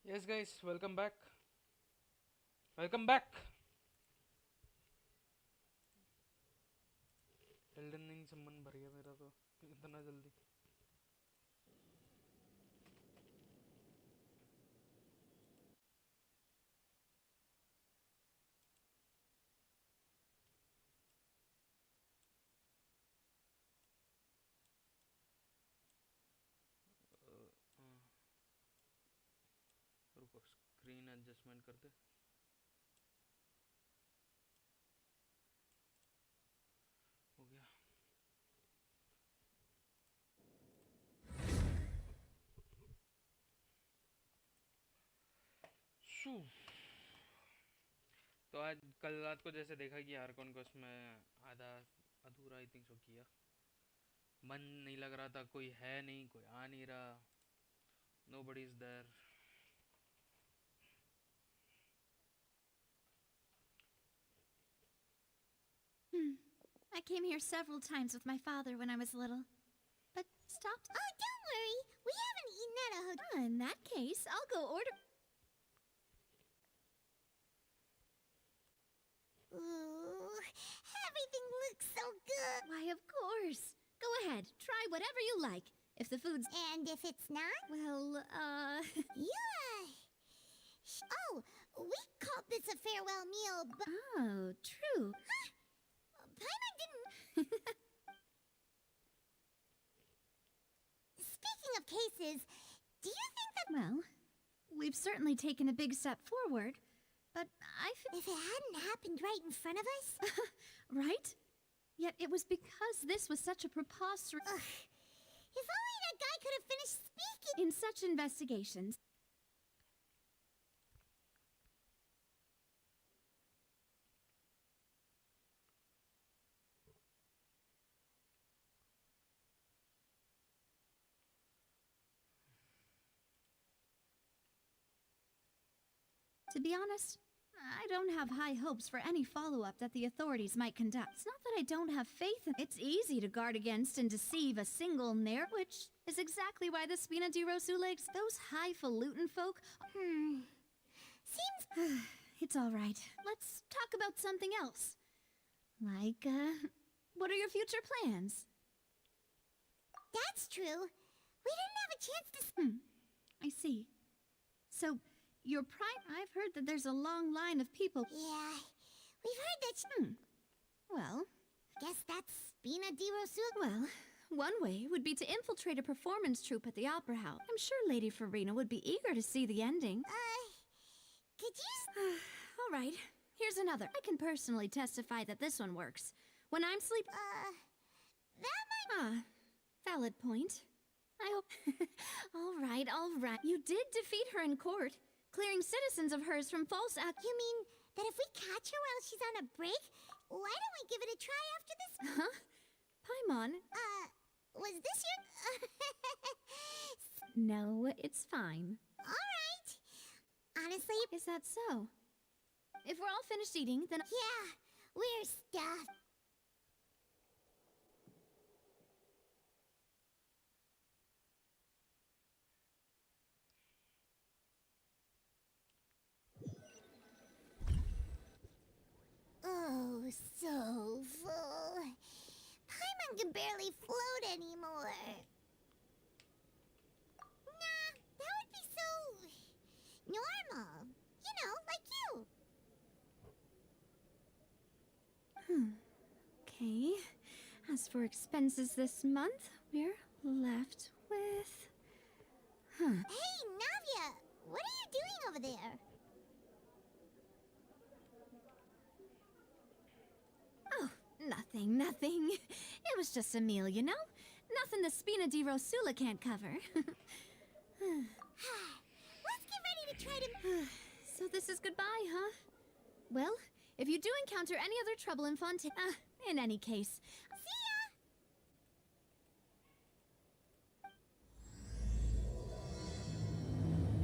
Yes, guys, welcome back. Welcome back. Elden ring सम्मन भर गया मेरा तो इतना जल्दी. रुको स्क्रीन एडजस्टमेंट कर दे. हो गया. शू. तो आज कल रात को जैसे देखा कि आर्कॉन को उसमें आधा अधूरा आई थिंक सो किया. मन नहीं लग रहा था, कोई है नहीं, कोई आ नहीं रहा. Nobody is there. I came here several times with my father when I was little, but stopped. Oh, don't worry. We haven't eaten at a hotel. In that case, I'll go order. Ooh, everything looks so good. Why, of course. Go ahead, try whatever you like. If the food's... And if it's not? Well, Yeah. Oh, we called this a farewell meal, but... Oh, true. Paimon didn't... Speaking of cases, do you think that... Well, we've certainly taken a big step forward, but If it hadn't happened right in front of us... Right? Yet it was because this was such a preposterous... Ugh. If only that guy could have finished speaking... In such investigations... To be honest, I don't have high hopes for any follow-up that the authorities might conduct. It's not that I don't have faith in... It's easy to guard against and deceive a single narrative, which is exactly why the Spina di Rosula... Those highfalutin folk... Seems... It's all right. Let's talk about something else. Like, what are your future plans? That's true. We didn't have a chance to... I see. So, your I've heard that there's a long line of people... Yeah, we've heard that... Well, Guess that's Spina di Rosula. well, one way would be to infiltrate a performance troupe at the Opera House. I'm sure Lady Farina would be eager to see the ending. Could you... All right, here's another. I can personally testify that this one works. When I'm sleeping... that might... Valid point. I hope... all right, all right. You did defeat her in court, clearing citizens of hers from false act... You mean that if we catch her while she's on a break, why don't we give it a try after this? Huh? Paimon? Was this your... No, it's fine. Alright. Honestly... Is that so? If we're all finished eating, then... Yeah, we're stuffed. Oh, so full. Paimon can barely float anymore. Nah, that would be so... normal. You know, like you. Okay. As for expenses this month, we're left with... Hey, Navia! What are you doing over there? Oh, nothing, nothing. It was just a meal, you know? Nothing the Spina di Rosula can't cover. Let's get ready to try to... So this is goodbye, huh? Well, if you do encounter any other trouble in Fontaine... in any case... See ya!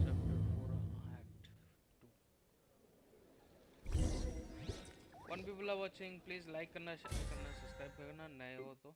Chapter 4 Act 2. One people are watching, please like करना, share करना, subscribe करना, नए हो तो.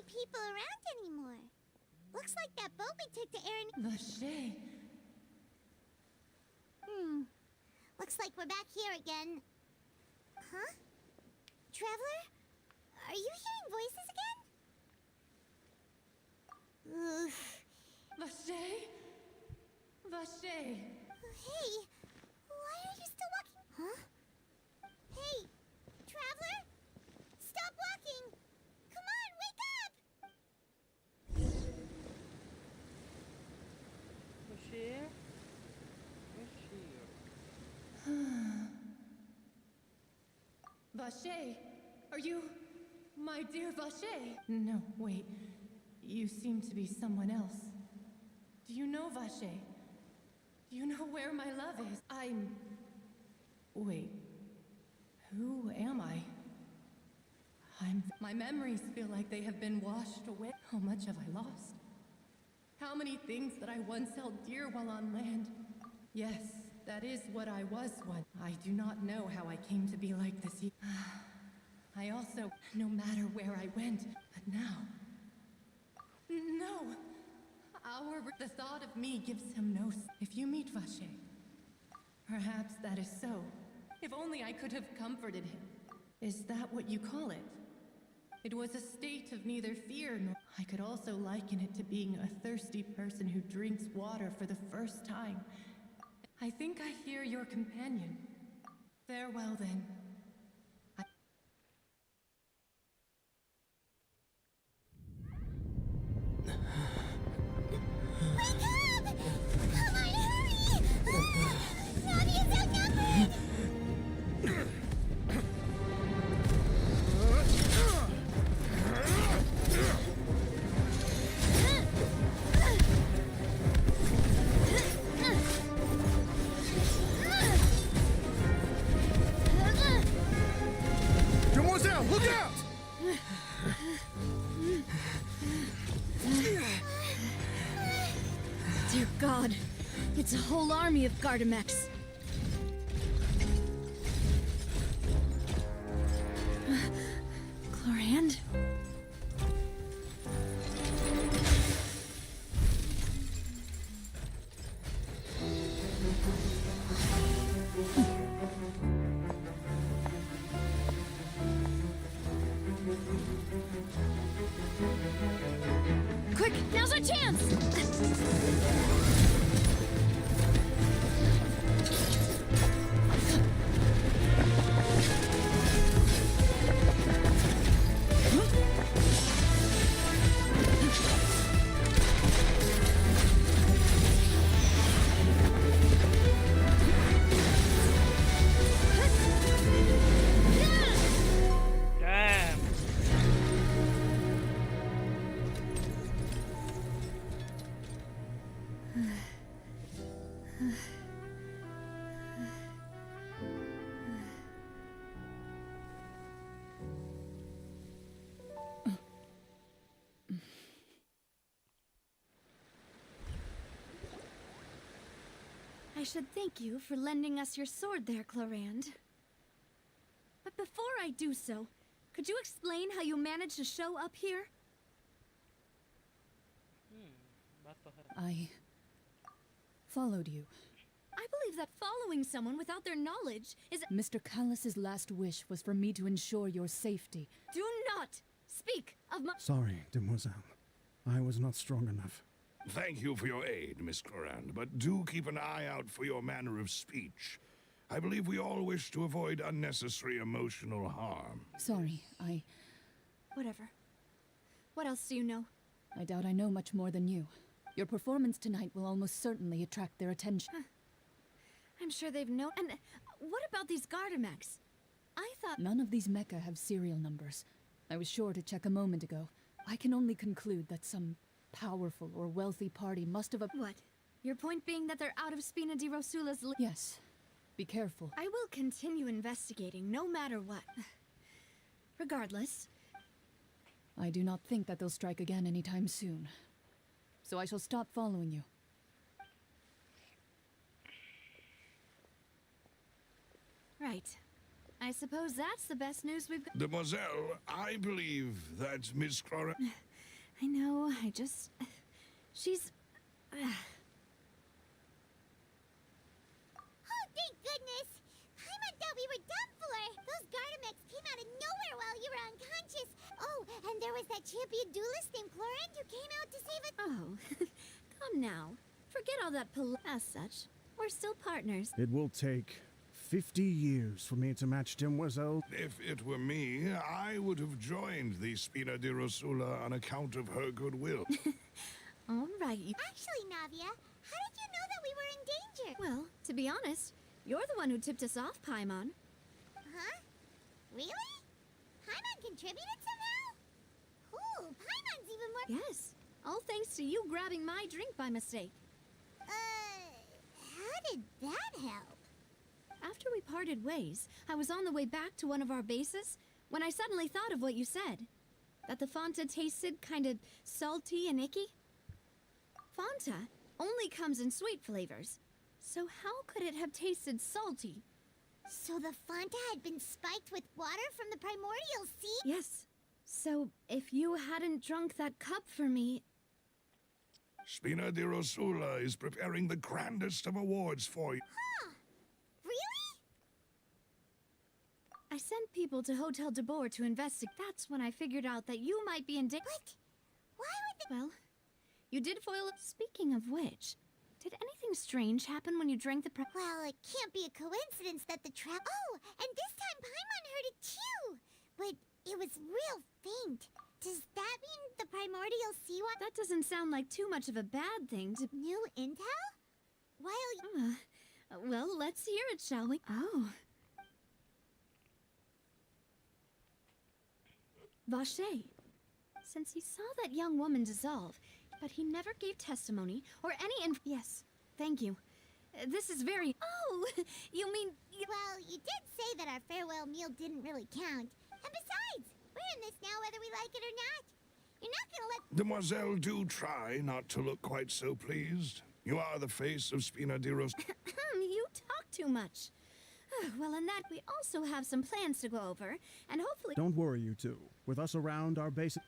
any people around anymore. Looks like that boat we took to Aaron. Vache. Looks like we're back here again. Huh? Traveler? Are you hearing voices again? Ugh. Vache? Vache. Hey, why are you still walking? Huh? Hey, Traveler? Stop walking! Come on, wake up! Vache, are you my dear Vache? No, wait. You seem to be someone else. Do you know Vache? Do you know where my love is? Wait. Who am I? My memories feel like they have been washed away. How much have I lost? How many things that I once held dear while on land? Yes, that is what I was once. I do not know how I came to be like this. I also, no matter where I went, but now... No! The thought of me gives him no... If you meet Vache, perhaps that is so. If only I could have comforted him. Is that what you call it? It was a state of neither fear nor... I could also liken it to being a thirsty person who drinks water for the first time. I think I hear your companion. Farewell, then. Wake up! Come on, hurry! Navi is outnumbered! Demoiselle, look out! Dear God, it's a whole army of Gardamex. Chlorand? Quick, now's our chance! Damn. I should thank you for lending us your sword there, Chlorand. But before I do so, could you explain how you managed to show up here? बात तो है. I followed you. I believe that following someone without their knowledge is... Mr. Callus's last wish was for me to ensure your safety. Do not speak of my... Sorry, Demoiselle. I was not strong enough. Thank you for your aid, Miss Clorand, but do keep an eye out for your manner of speech. I believe we all wish to avoid unnecessary emotional harm. Sorry, Whatever. What else do you know? I doubt I know much more than you. Your performance tonight will almost certainly attract their attention. I'm sure they've known... And what about these Gardamex? I thought... None of these mecha have serial numbers. I was sure to check a moment ago. I can only conclude that some powerful or wealthy party must have... What? Your point being that they're out of Spina di Rosula's... Yes. Be careful. I will continue investigating, no matter what. Regardless... I do not think that they'll strike again anytime soon. So I shall stop following you. Right. I suppose that's the best news we've got. Demoiselle, I believe that Miss Clorand... I know, I just... She's... Oh, thank goodness! Paimon thought we were done for! Those Gardamex came out of nowhere while you were unconscious! Oh, and there was that champion duelist named Chlorant who came out to save us. Oh, come now. Forget all that as such. We're still partners. It will take 50 years for me to match Demoiselle. If it were me, I would have joined the Spina di Rosula on account of her goodwill. All right. Actually, Navia, how did you know that we were in danger? Well, to be honest, you're the one who tipped us off, Paimon. Huh? Really? Paimon contributed somehow? Cool, Paimon's even more... Yes. All thanks to you grabbing my drink by mistake. How did that help? After we parted ways, I was on the way back to one of our bases when I suddenly thought of what you said. That the Fanta tasted kind of salty and icky. Fanta only comes in sweet flavors. So how could it have tasted salty? So the Fanta had been spiked with water from the primordial sea? Yes. So if you hadn't drunk that cup for me... Spina di Rosula is preparing the grandest of awards for you. Huh. Really? I sent people to Hotel de Boer to investigate. That's when I figured out that you might be in danger. But why would the... Well, you did foil it. Speaking of which, did anything strange happen when you drank the Well, it can't be a coincidence that the trap... Oh, and this time Paimon heard it too! But it was real faint. Does that mean the primordial sea water... That doesn't sound like too much of a bad thing to... New intel? While you... Well, let's hear it, shall we? Oh. Vache. Since he saw that young woman dissolve, but he never gave testimony or any Yes, thank you. This is very... Oh, you mean... Well, you did say that our farewell meal didn't really count. And besides, we're in this now whether we like it or not. You're not gonna let... Demoiselle, do try not to look quite so pleased. You are the face of Spina di Rosula. You talk too much. Well, in that, we also have some plans to go over, and hopefully... Don't worry, you two. With us around, our base...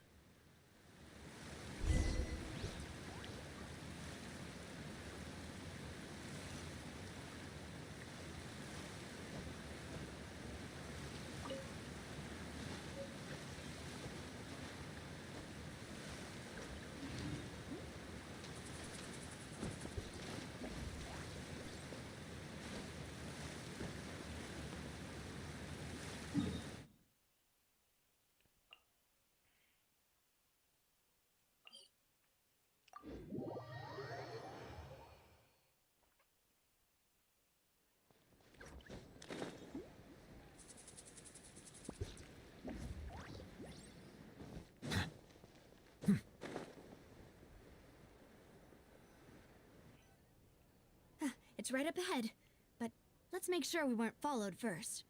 It's right up ahead, but let's make sure we weren't followed first.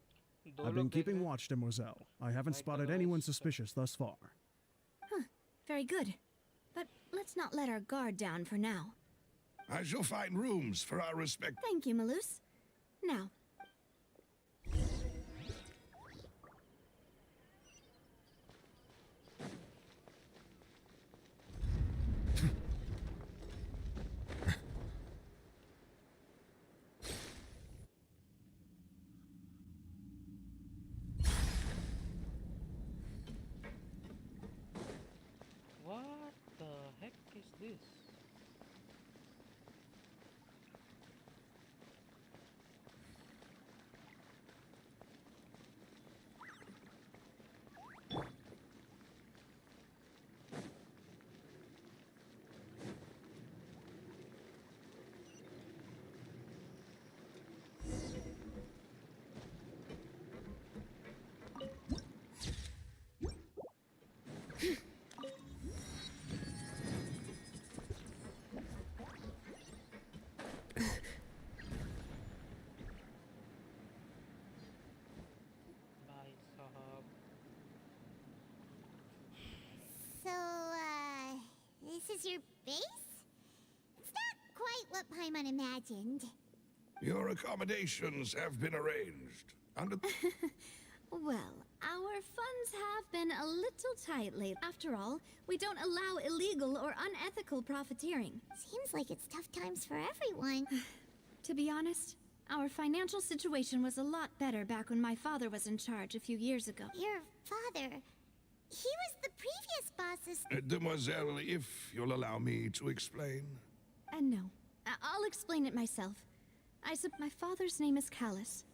दो I've been लोग देख keeping रहे हैं। watch, Demoiselle. I haven't Like spotted otherwise, anyone so- suspicious thus far. Very good. But let's not let our guard down for now. I shall find rooms for our respect. Thank you, Malus. Now, What the heck is this? Bye, Sahab. So, this is your base? It's not quite what Paimon imagined. Your accommodations have been arranged. Under... well, Our funds have been a little tight lately. After all, we don't allow illegal or unethical profiteering. Seems like it's tough times for everyone. To be honest, our financial situation was a lot better back when my father was in charge a few years ago. Your father, he was the previous boss's... Demoiselle, if you'll allow me to explain. No, I'll explain it myself. My father's name is Callus.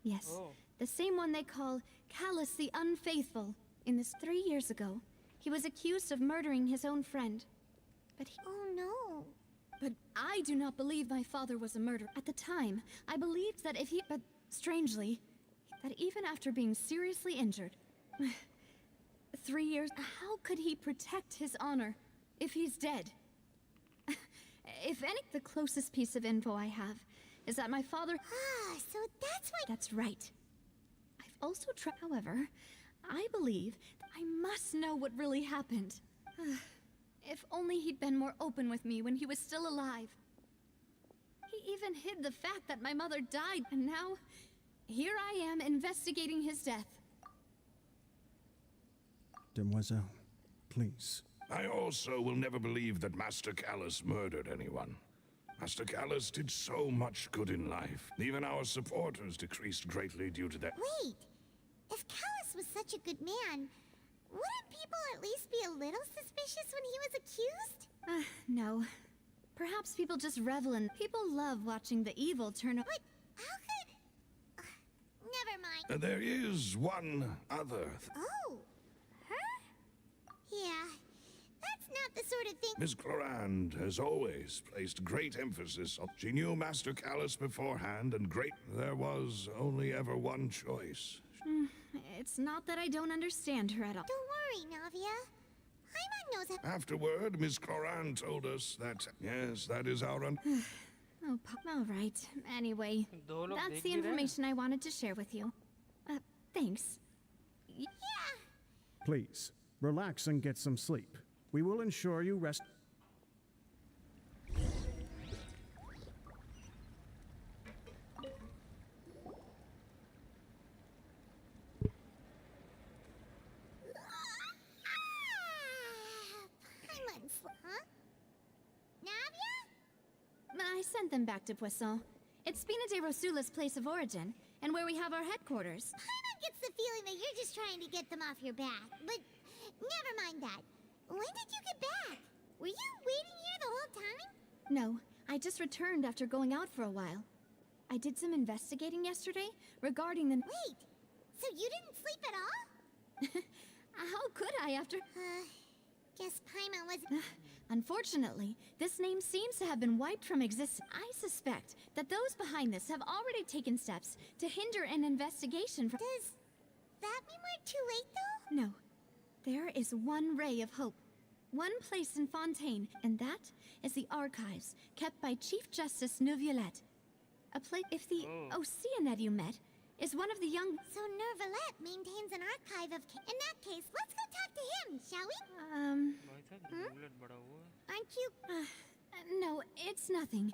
Yes, Oh. the same one they call Callus the Unfaithful. In this 3 years ago, he was accused of murdering his own friend. Oh no. But I do not believe my father was a murderer. At the time, I believed that but strangely, that even after being seriously injured, 3 years, how could he protect his honor if he's dead? If any, the closest piece of info I have is that my father... Ah, so that's why... That's right. I've also tried... However, I believe that I must know what really happened. If only he'd been more open with me when he was still alive. He even hid the fact that my mother died, and now... here I am investigating his death. Demoiselle, please. I also will never believe that Master Callus murdered anyone. Master Callus did so much good in life. Even our supporters decreased greatly due to that. Wait, if Callus was such a good man, wouldn't people at least be a little suspicious when he was accused? No. Perhaps people just revel in... People love watching the evil turn... But how could... never mind. There is one other. Oh, her? Yeah, that's not the sort of thing... Miss Clorand has always placed great emphasis on... She knew Master Callus beforehand, and there was only ever one choice. It's not that I don't understand her at all. Don't worry, Navia. Paimon knows how... Afterward, Miss Clorand told us that, yes, that is our Oh, all right. Anyway, दो लोग that's देख the भी रहे हैं। information I wanted to share with you. Thanks. Yeah. Please, relax and get some sleep. We will ensure you rest. Paimon's... Huh? Navia? I sent them back to Poisson. It's Spina de Rosula's place of origin, and where we have our headquarters. Paimon gets the feeling that you're just trying to get them off your back. But never mind that. When did you get back? Were you waiting here the whole time? No, I just returned after going out for a while. I did some investigating yesterday regarding the... Wait, so you didn't sleep at all? How could I after... Guess Paimon was... Unfortunately, this name seems to have been wiped from existence. I suspect that those behind this have already taken steps to hinder an investigation from... Does that mean we're too late, though? No. There is one ray of hope. One place in Fontaine, and that is the archives kept by Chief Justice Neuvillette. A place... If the Oceanid you met is one of the young... So Neuvillette maintains an archive of... In that case, let's go talk to him, shall we? भाई साहब bullet बड़ा हुआ है। Aren't you... No, it's nothing.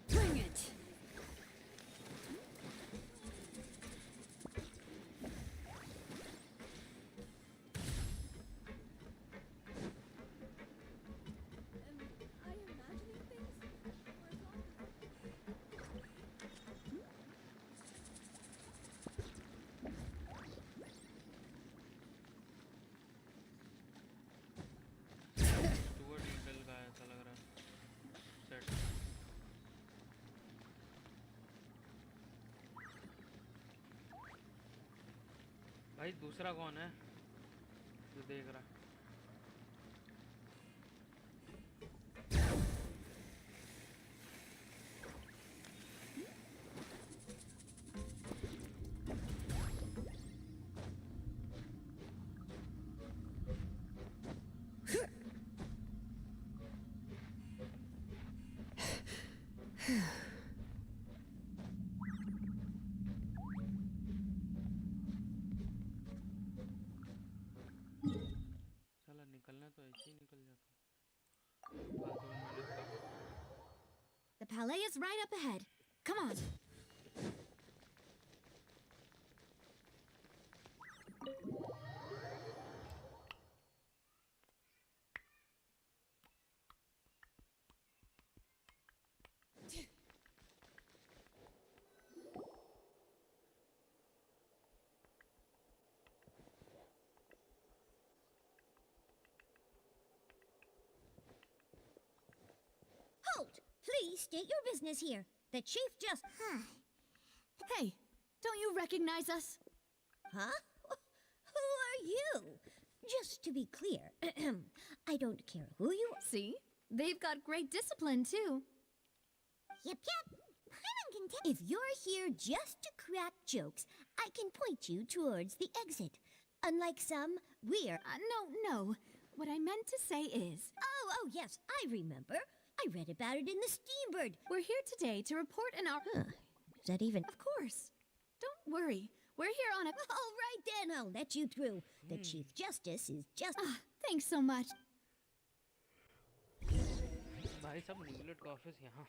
Bring it! Tour detail का ऐसा लग रहा है सेट भाई दूसरा कौन है जो देख रहा Palais is right up ahead. Come on. Halt! Please state your business here. The chief just... Hey, don't you recognize us? Huh? Who are you? Just to be clear, I don't care who you are. See? They've got great discipline, too. Yep. I'm content. If you're here just to crack jokes, I can point you towards the exit. Unlike some, we're... No. What I meant to say is... Oh, yes, I remember. I read about it in the Steambird. We're here today to report an Is that even... Of course. Don't worry. We're here on a... All right, then, I'll let you through. The Chief Justice is just... Thanks so much. भाई सब न्यूलेट का office यहाँ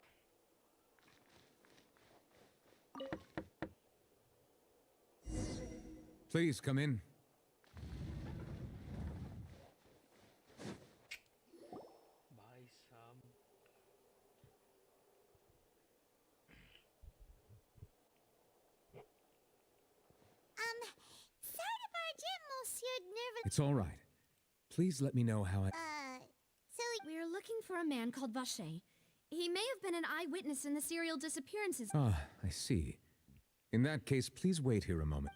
Please come in. भाई साहब Sorry to barge in, Monsieur Nervous... It's all right. Please let me know how I... So... We're looking for a man called Vache. He may have been an eyewitness in the serial disappearances. Ah, I see. In that case, please wait here a moment.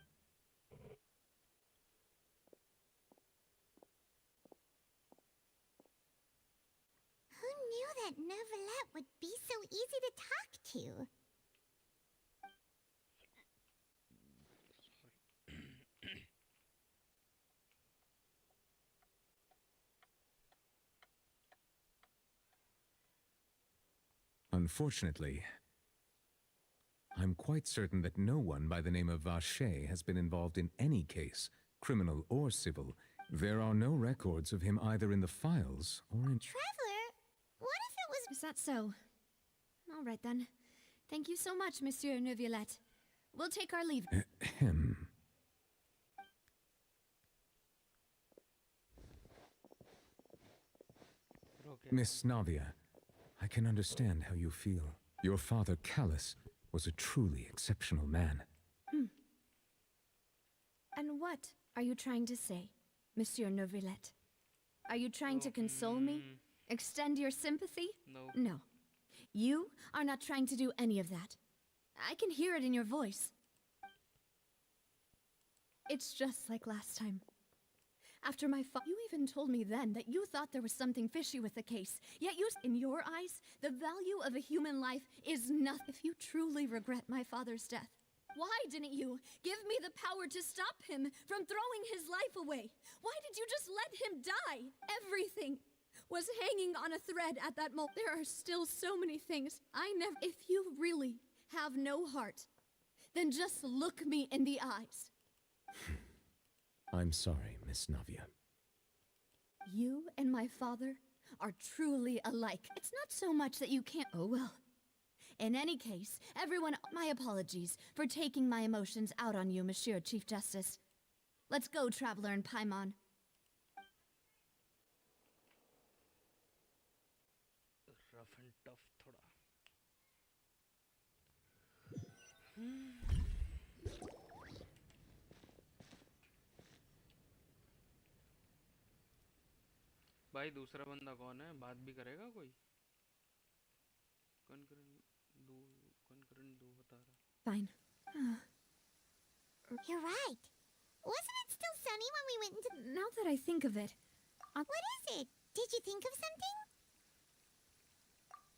Who knew that Neuvillette would be so easy to talk to? Unfortunately, I'm quite certain that no one by the name of Vache has been involved in any case, criminal or civil. There are no records of him either in the files or in... Traveler, what if it was... Is that so? All right, then. Thank you so much, Monsieur Neuvillette. We'll take our leave. Him. Miss Navia, I can understand how you feel. Your father, Callus, was a truly exceptional man. And what are you trying to say, Monsieur Neuvillette? Are you trying to console me? Extend your sympathy? No. No. You are not trying to do any of that. I can hear it in your voice. It's just like last time. After my you even told me then that you thought there was something fishy with the case. Yet in your eyes, the value of a human life is nothing. If you truly regret my father's death, why didn't you give me the power to stop him from throwing his life away? Why did you just let him die? Everything was hanging on a thread at that moment. There are still so many things I never... If you really have no heart, then just look me in the eyes. I'm sorry, Miss Navia. You and my father are truly alike. It's not so much that you can't... Oh, well. In any case, everyone... My apologies for taking my emotions out on you, Monsieur Chief Justice. Let's go, Traveler and Paimon. Rough and tough थोड़ा भाई दूसरा बंदा कौन है बात भी करेगा कोई कनकरेंट दो बता रहा Fine. You're right. Wasn't it still sunny when we went into... Now that I think of it... What is it? Did you think of something?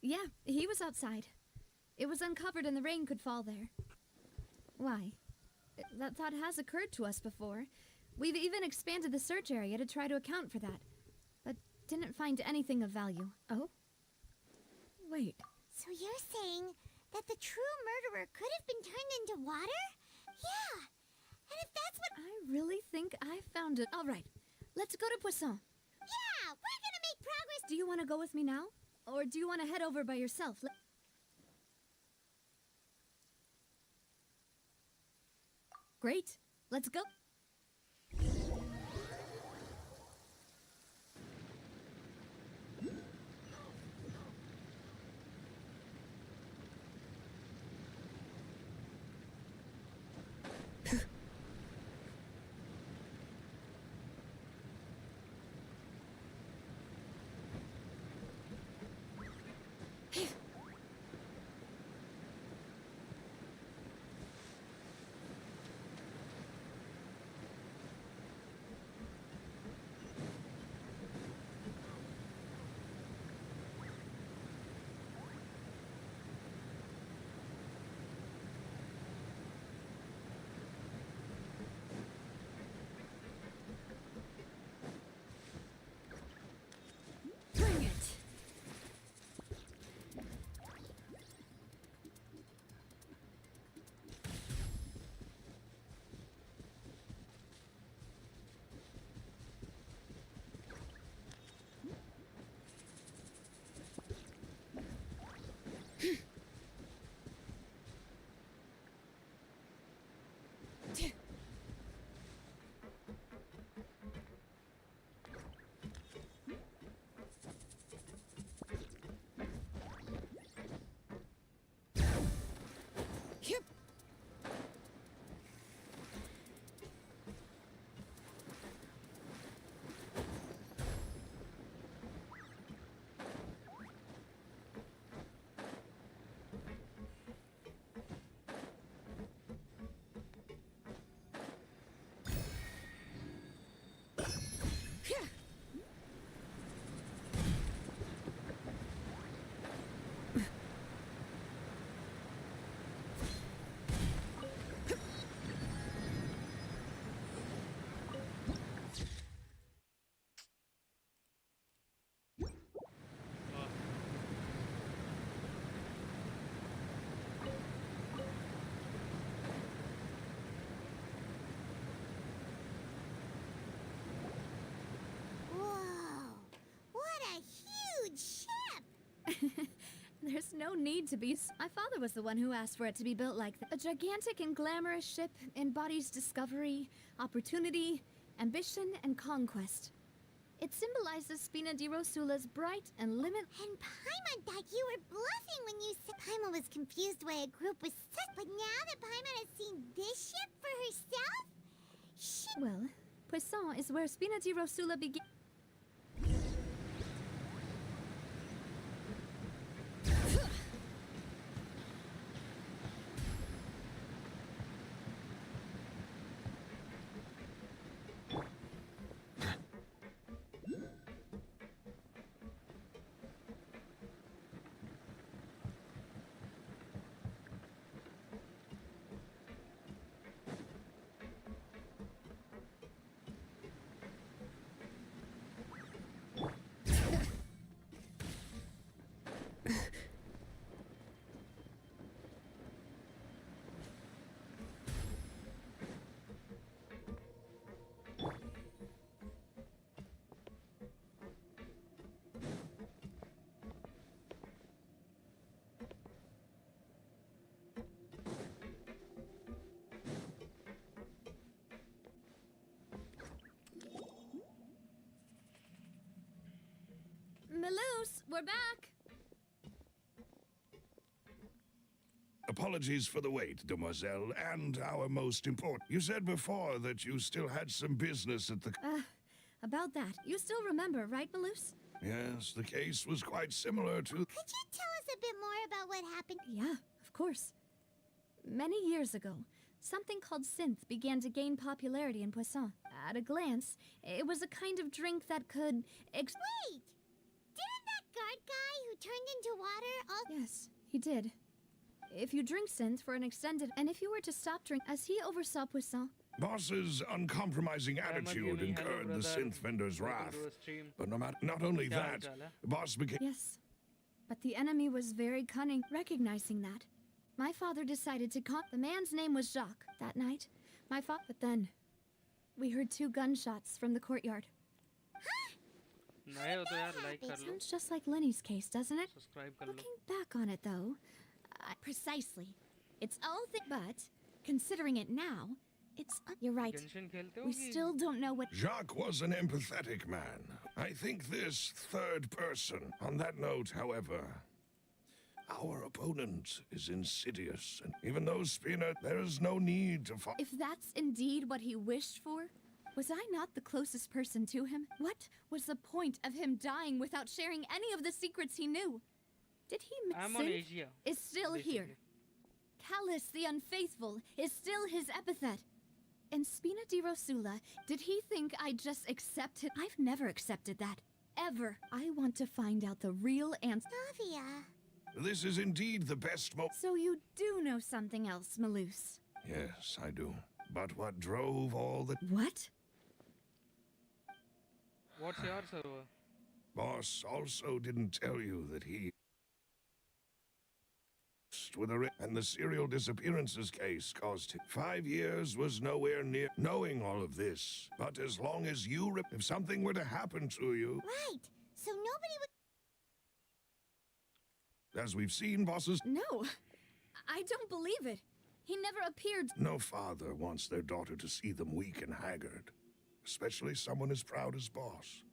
Yeah, he was outside. It was uncovered and the rain could fall there. Why? That thought has occurred to us before. We've even expanded the search area to try to account for that. But didn't find anything of value. Oh? Wait. So you're saying that the true murderer could have been turned into water? Yeah. And if that's what... I really think I found it. All right. Let's go to Poisson. Yeah, we're gonna make progress. Do you want to go with me now? Or do you want to head over by yourself? Great. Let's go. Bring it. Yep. Whoa! What a huge ship! There's no need to be. My father was the one who asked for it to be built like that. A gigantic and glamorous ship embodies discovery, opportunity, ambition, and conquest. It symbolizes Spina di Rosula's bright and limit. And Paimon thought you were bluffing when you said Paimon was confused why a group was such. But now that Paimon has seen this ship for herself, she. Well, Poisson is where Spina di Rosula began. Maloose, we're back. Apologies for the wait, demoiselle, and our most important. You said before that you still had some business at the. About that, you still remember, right, Maloose? Yes, the case was quite similar to. Could you tell us a bit more about what happened? Yeah, of course. Many years ago, something called synth began to gain popularity in Poisson. At a glance, it was a kind of drink that could Wait! Didn't that guard guy who turned into water also. Yes, he did. If you drink synth for an extended, and if you were to stop drink, as he oversaw Poisson. Boss's uncompromising attitude incurred the synth vendor's wrath. But not only that, Boss became. Yes, but the enemy was very cunning, recognizing that. My father decided to the man's name was Jacques. That night, but then, we heard 2 gunshots from the courtyard. नए हो तो यार like कर लो Sounds just like Lenny's case, doesn't it? Subscribe कर लो Looking back on it, though, precisely. It's all but considering it now, You're right. Genshin खेलते हो We कि still don't know what. Jacques was an empathetic man. I think this third person. On that note, however, our opponent is insidious, and even though Spina, there is no need to If that's indeed what he wished for, was I not the closest person to him? What was the point of him dying without sharing any of the secrets he knew? Did he I'm on Synth Asia is still here. basically. Callus the Unfaithful is still his epithet. And Spina di Rosula, did he think I'd just accept it? I've never accepted that. Ever. I want to find out the real answer. Navia. This is indeed the best So you do know something else, Malus. Yes, I do. But what drove all the What? What's your server? boss also didn't tell you that he with and the serial disappearances case cost him 5 years was nowhere near knowing all of this. But as long as you if something were to happen to you, Right. So nobody would. as we've seen, bosses, No. I don't believe it. He never appeared. no father wants their daughter to see them weak and haggard, especially someone as proud as boss.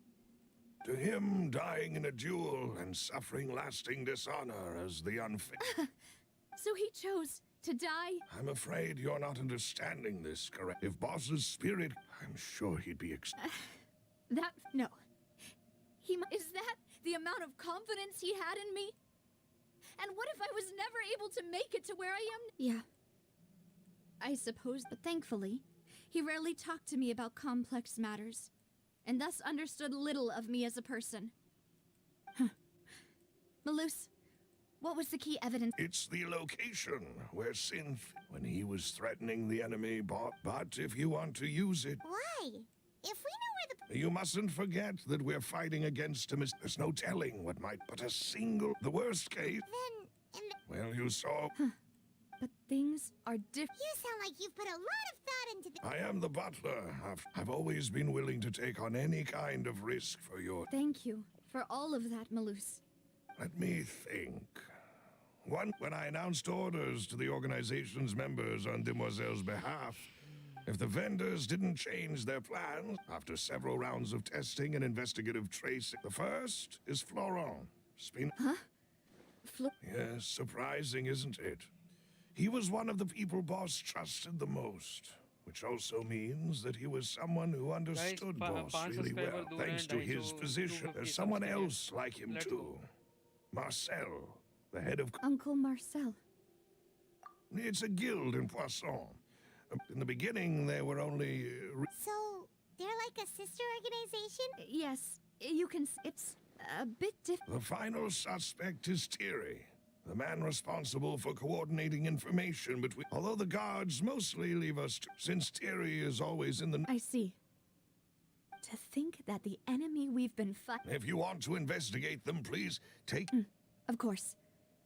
To him, dying in a duel and suffering lasting dishonor as the unfaithful. So he chose to die? I'm afraid you're not understanding this correct. If boss's spirit, I'm sure he'd be No. Is that the amount of confidence he had in me? And what if I was never able to make it to where I am? Yeah. I suppose, but thankfully, he rarely talked to me about complex matters, and thus understood little of me as a person. Malus, what was the key evidence? It's the location where Synth, when he was threatening the enemy, but if you want to use it, Why? If we know where the. you mustn't forget that we're fighting against him. There's no telling what might, but a single, the worst case. Then. Well, you saw. But things are different. You sound like you've put a lot of thought into the. I am the butler. I've always been willing to take on any kind of risk for your. Thank you for all of that, Malus. Let me think. When I announced orders to the organization's members on Demoiselle's behalf, if the vendors didn't change their plans after several rounds of testing and investigative tracing, the first is Florent. Huh? Yes, surprising, isn't it? He was one of the people boss trusted the most, which also means that he was someone who understood boss really well. Thanks to his position, there's someone else like him too. Marcel, the head of... Uncle Marcel. It's a guild in Poisson. In the beginning, there were only... So, they're like a sister organization? Yes, you can... It's a bit different. The final suspect is Thierry, the man responsible for coordinating information between... Although the guards mostly leave us since Thierry is always in the... I see. To think that the enemy we've been fighting... If you want to investigate them, please take... Of course.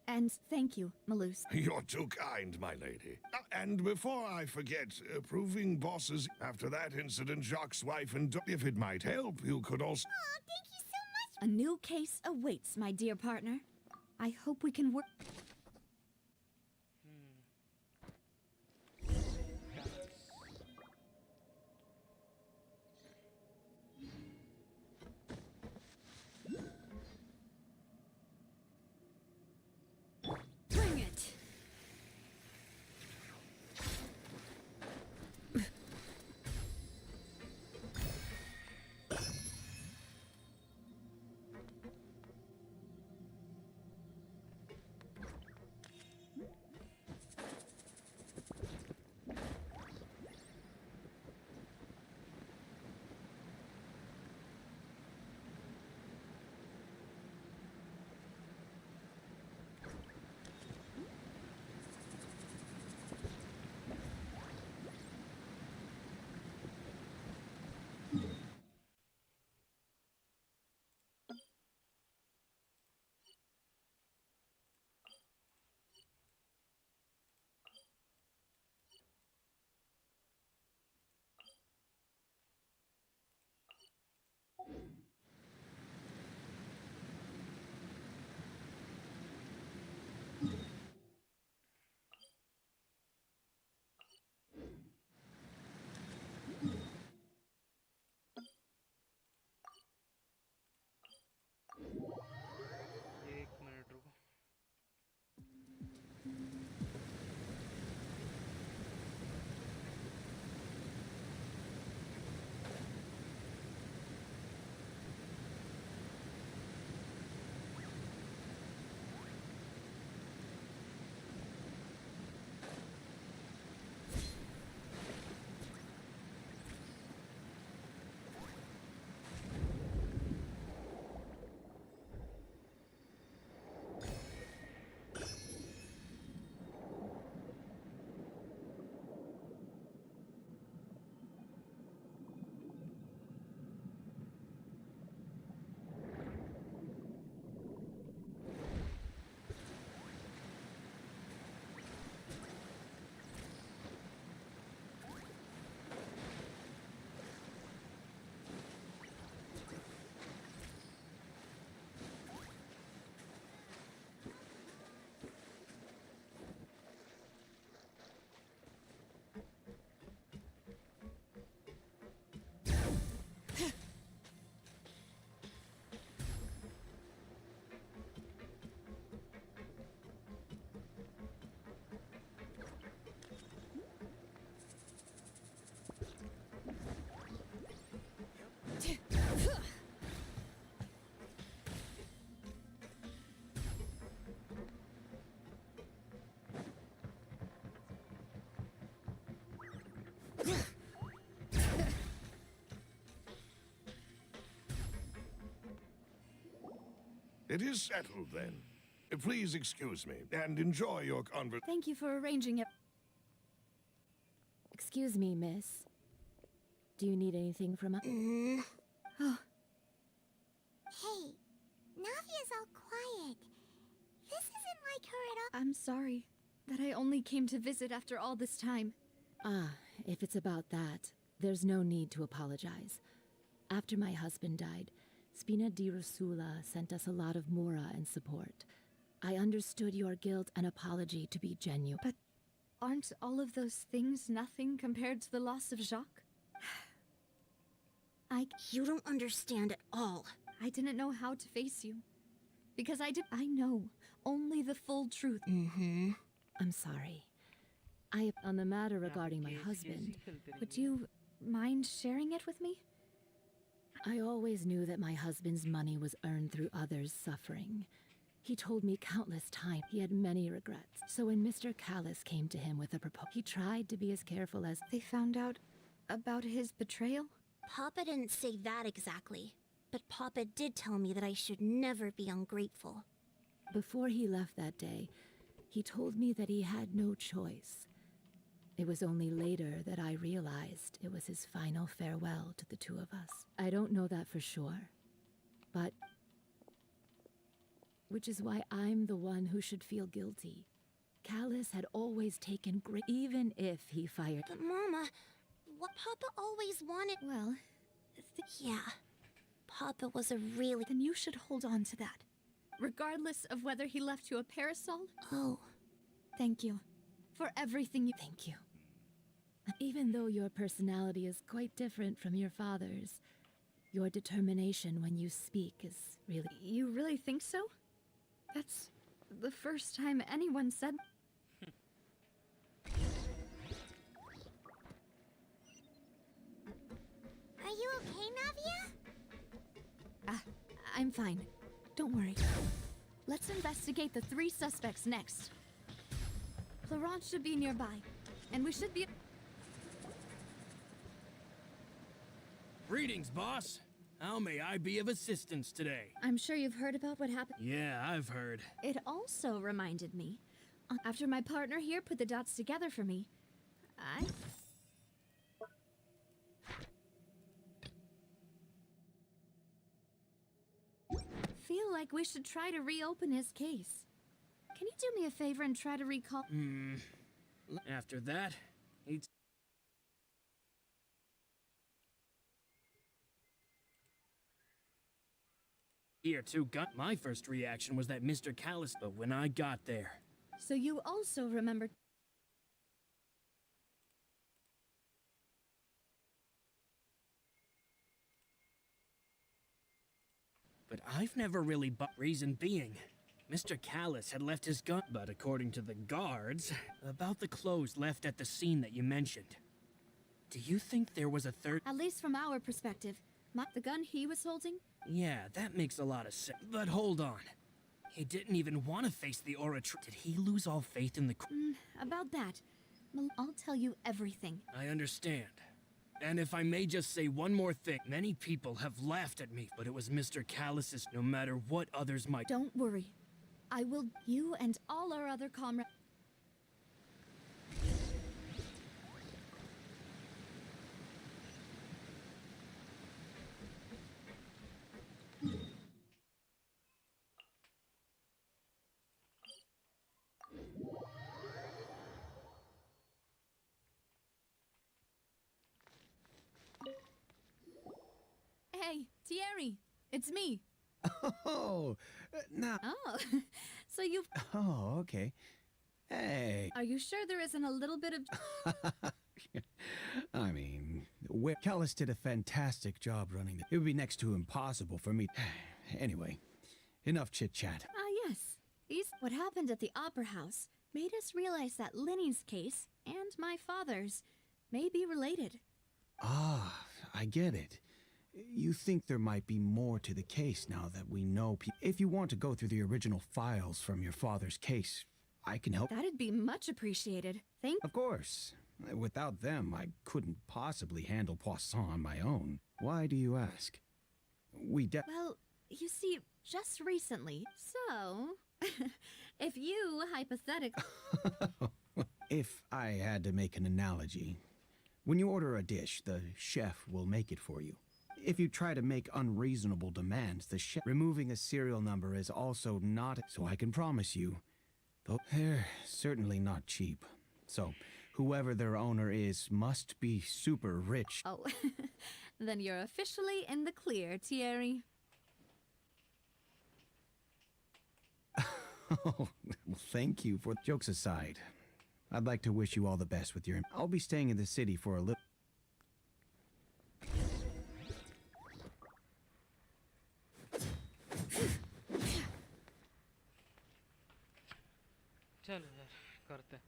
And thank you, Malus. You're too kind, my lady. And before I forget, proving bosses after that incident, Jacques' wife and if it might help, you could also... Aw, thank you so much! A new case awaits, my dear partner. I hope we can work... Bring it! It is settled, then. Please excuse me, and enjoy your conversation. Thank you for arranging it. Excuse me, miss. Do you need anything from us? Oh, Hey, Navia's all quiet. This isn't like her at all. I'm sorry that I only came to visit after all this time. Ah, if it's about that, there's no need to apologize. After my husband died, Spina di Rosula sent us a lot of mora and support. I understood your guilt and apology to be genuine. But aren't all of those things nothing compared to the loss of Jacques? You don't understand at all. I didn't know how to face you. Because I know only the full truth. I'm sorry. On the matter regarding my husband, Would you mind sharing it with me? I always knew that my husband's money was earned through others' suffering. He told me countless times he had many regrets. So when Mr. Callis came to him with a proposal, he tried to be as careful as... They found out about his betrayal? Papa didn't say that exactly, but Papa did tell me that I should never be ungrateful. Before he left that day, he told me that he had no choice. It was only later that I realized it was his final farewell to the two of us. I don't know that for sure, but... Which is why I'm the one who should feel guilty. Callis had always taken great... Even if he fired... But Mama, what Papa always wanted... Well, Yeah, Papa was a really... then you should hold on to that. Regardless of whether he left you a parasol? Oh, Thank you. For everything you... Thank you. Even though your personality is quite different from your father's, your determination when you speak is really... You really think so? That's the first time anyone said... are you okay, Navia? I'm fine. Don't worry. Let's investigate the 3 suspects next. Florence should be nearby, and we should be... Greetings, boss. How may I be of assistance today? I'm sure you've heard about what happened. Yeah, I've heard. It also reminded me, after my partner here put the dots together for me, I... feel like we should try to reopen his case. Can you do me a favor and try to recall... After that, it's... Here, too, my first reaction was that Mr. Callis, but when I got there... So you also remember... But I've never really reason being, Mr. Callis had left his gun, but according to the guards, about the clothes left at the scene that you mentioned. Do you think there was a third? At least from our perspective, the gun he was holding? Yeah, that makes a lot of sense. But hold on. He didn't even want to face the Aura. Did he lose all faith in the... About that, I'll tell you everything. I understand. And if I may just say one more thing, many people have laughed at me, but it was Mr. Callis's, no matter what others might... Don't worry. I will... You and all our other comrades... Hey, Thierry, it's me. Oh, now. Oh, so you've... Oh, okay. Hey. Are you sure there isn't a little bit of... I mean, Callis did a fantastic job running it. It would be next to impossible for me. Anyway, enough chit-chat. Ah, yes. What happened at the Opera House made us realize that Linny's case and my father's may be related. Ah, I get it. You think there might be more to the case now that we know If you want to go through the original files from your father's case, I can help. That'd be much appreciated. Of course. Without them, I couldn't possibly handle Poisson on my own. Why do you ask? Well, you see, just recently. So, if you hypothetically... If I had to make an analogy, when you order a dish, the chef will make it for you. If you try to make unreasonable demands, the chef... Removing a serial number is also not... So I can promise you, though they're certainly not cheap. So, whoever their owner is must be super rich. Oh, then you're officially in the clear, Thierry. Oh, well, thank you for... Jokes aside, I'd like to wish you all the best with your... I'll be staying in the city for a little... चलो यार करते हैं.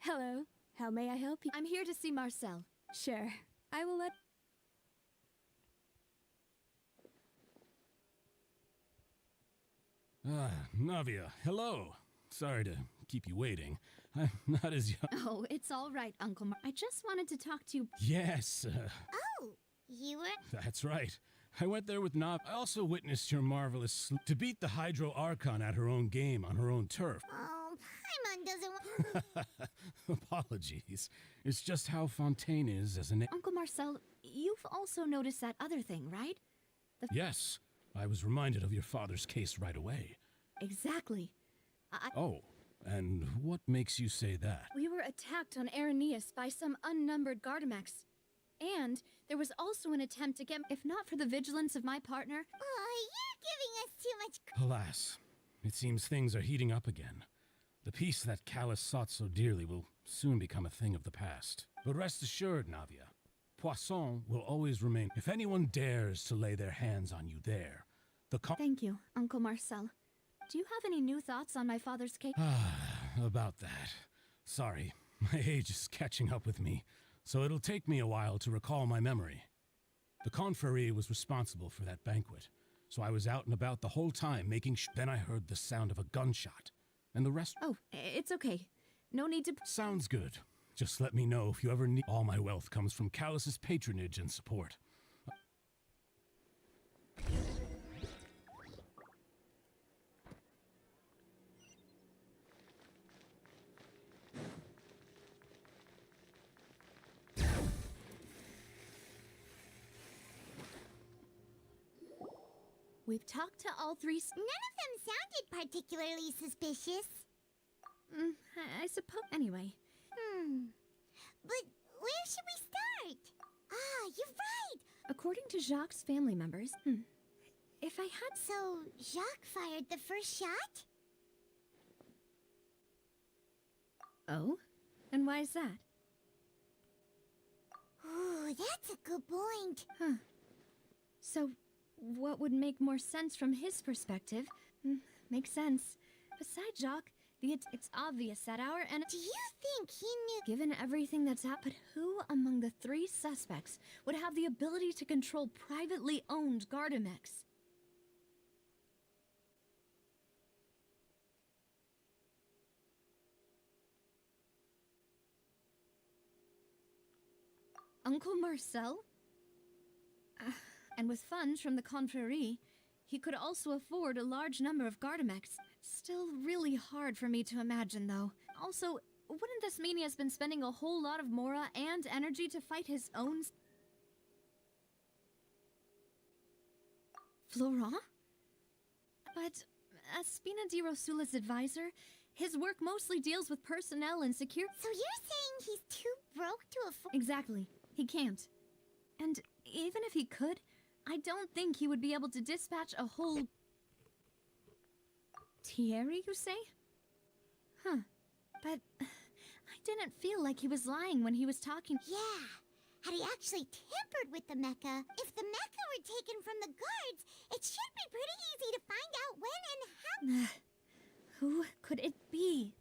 Hello. How may I help you? I'm here to see Marcel. Sure. I will let... Ah, Navia, hello. Sorry to keep you waiting. I'm not as young. Oh, it's all right, Uncle I just wanted to talk to you. Yes, Oh, you were... that's right. I went there with Nav. I also witnessed your marvelous to beat the Hydro Archon at her own game on her own turf. Oh, Paimon doesn't want... Apologies. It's just how Fontaine is as an... Uncle Marcel, you've also noticed that other thing, right? Yes. I was reminded of your father's case right away. Exactly. Oh, and what makes you say that? We were attacked on Araneus by some unnumbered Gardamex. And there was also an attempt to get... If not for the vigilance of my partner... Oh, you're giving us too much... Alas, it seems things are heating up again. The peace that Callus sought so dearly will soon become a thing of the past. But rest assured, Navia, Poisson will always remain. If anyone dares to lay their hands on you there, Thank you, Uncle Marcel. Do you have any new thoughts on my father's case? About that. Sorry, my age is catching up with me, so it'll take me a while to recall my memory. The confrérie was responsible for that banquet, so I was out and about the whole time making Then I heard the sound of a gunshot, and the rest... Oh, it's okay. No need to... Sounds good. Just let me know if you ever need... All my wealth comes from Callus's patronage and support. We've talked to all three... None of them sounded particularly suspicious. I suppose... Anyway. But where should we start? Ah, you're right! According to Jacques' family members... If I had... So, Jacques fired the first shot? Oh? And why is that? Ooh, that's a good point. Huh. So, what would make more sense from his perspective? Makes sense. Besides Jacques, it's obvious that our enemy... Do you think he knew... Given everything that's happened, who among the three suspects would have the ability to control privately owned Gardamex? Uncle Marcel? And with funds from the confrérie, he could also afford a large number of Gardamex. Still really hard for me to imagine, though. Also, wouldn't this mean he has been spending a whole lot of mora and energy to fight his own... Florent? But as Spina di Rosula's advisor, his work mostly deals with personnel and security. So you're saying he's too broke to afford... Exactly. He can't. And even if he could, I don't think he would be able to dispatch a whole... Thierry, you say? Huh. But I didn't feel like he was lying when he was talking. Yeah. Had he actually tampered with the mecha? If the mecha were taken from the guards, it should be pretty easy to find out when and how... Who could it be?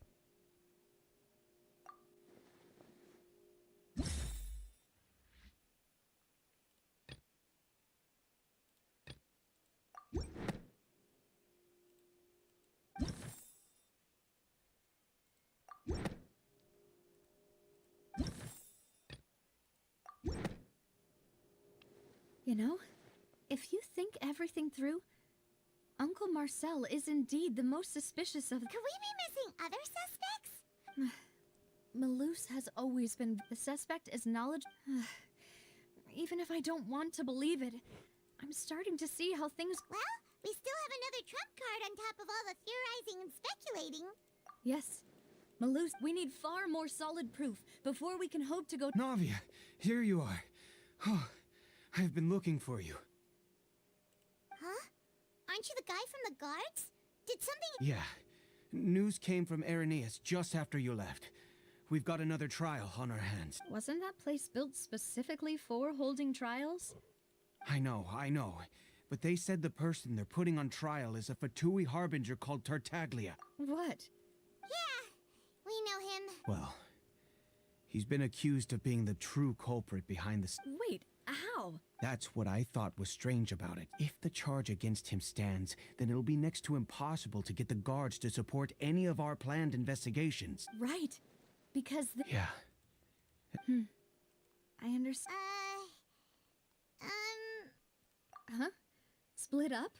You know, if you think everything through, Uncle Marcel is indeed the most suspicious of... Could we be missing other suspects? Malus has always been the suspect as knowledge... Even if I don't want to believe it, I'm starting to see how things... Well, we still have another trump card on top of all the theorizing and speculating. Yes. Malus, we need far more solid proof before we can hope to go... Navia, here you are. Oh, I've been looking for you. Huh? Aren't you the guy from the guards? Did something... Yeah. News came from Irenaeus just after you left. We've got another trial on our hands. Wasn't that place built specifically for holding trials? I know. But they said the person they're putting on trial is a Fatui harbinger called Tartaglia. What? Yeah, we know him. Well, he's been accused of being the true culprit behind the... Wait, how? That's what I thought was strange about it. If the charge against him stands, then it'll be next to impossible to get the guards to support any of our planned investigations. Right. Because the... Yeah. I understand. Huh? Split up?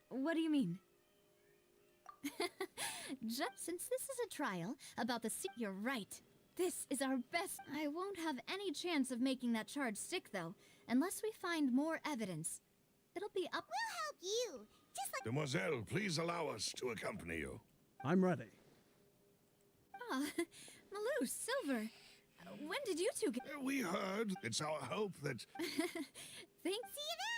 What do you mean? Just since this is a trial about the you're right. This is our best. I won't have any chance of making that charge stick, though, unless we find more evidence. It'll be up... We'll help you. Just like... Demoiselle, please allow us to accompany you. I'm ready. Ah, Malou, Silver. When did you two get... We heard. It's our hope that... Thanks. See you then.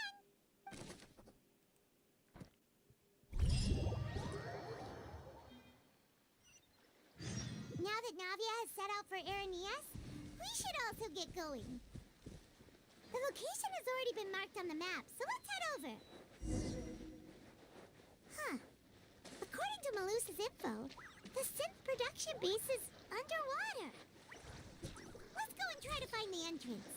Now that Navia has set out for Irenaeus, we should also get going. The location has already been marked on the map, so let's head over. Huh. According to Malus's info, the synth production base is underwater. Let's go and try to find the entrance.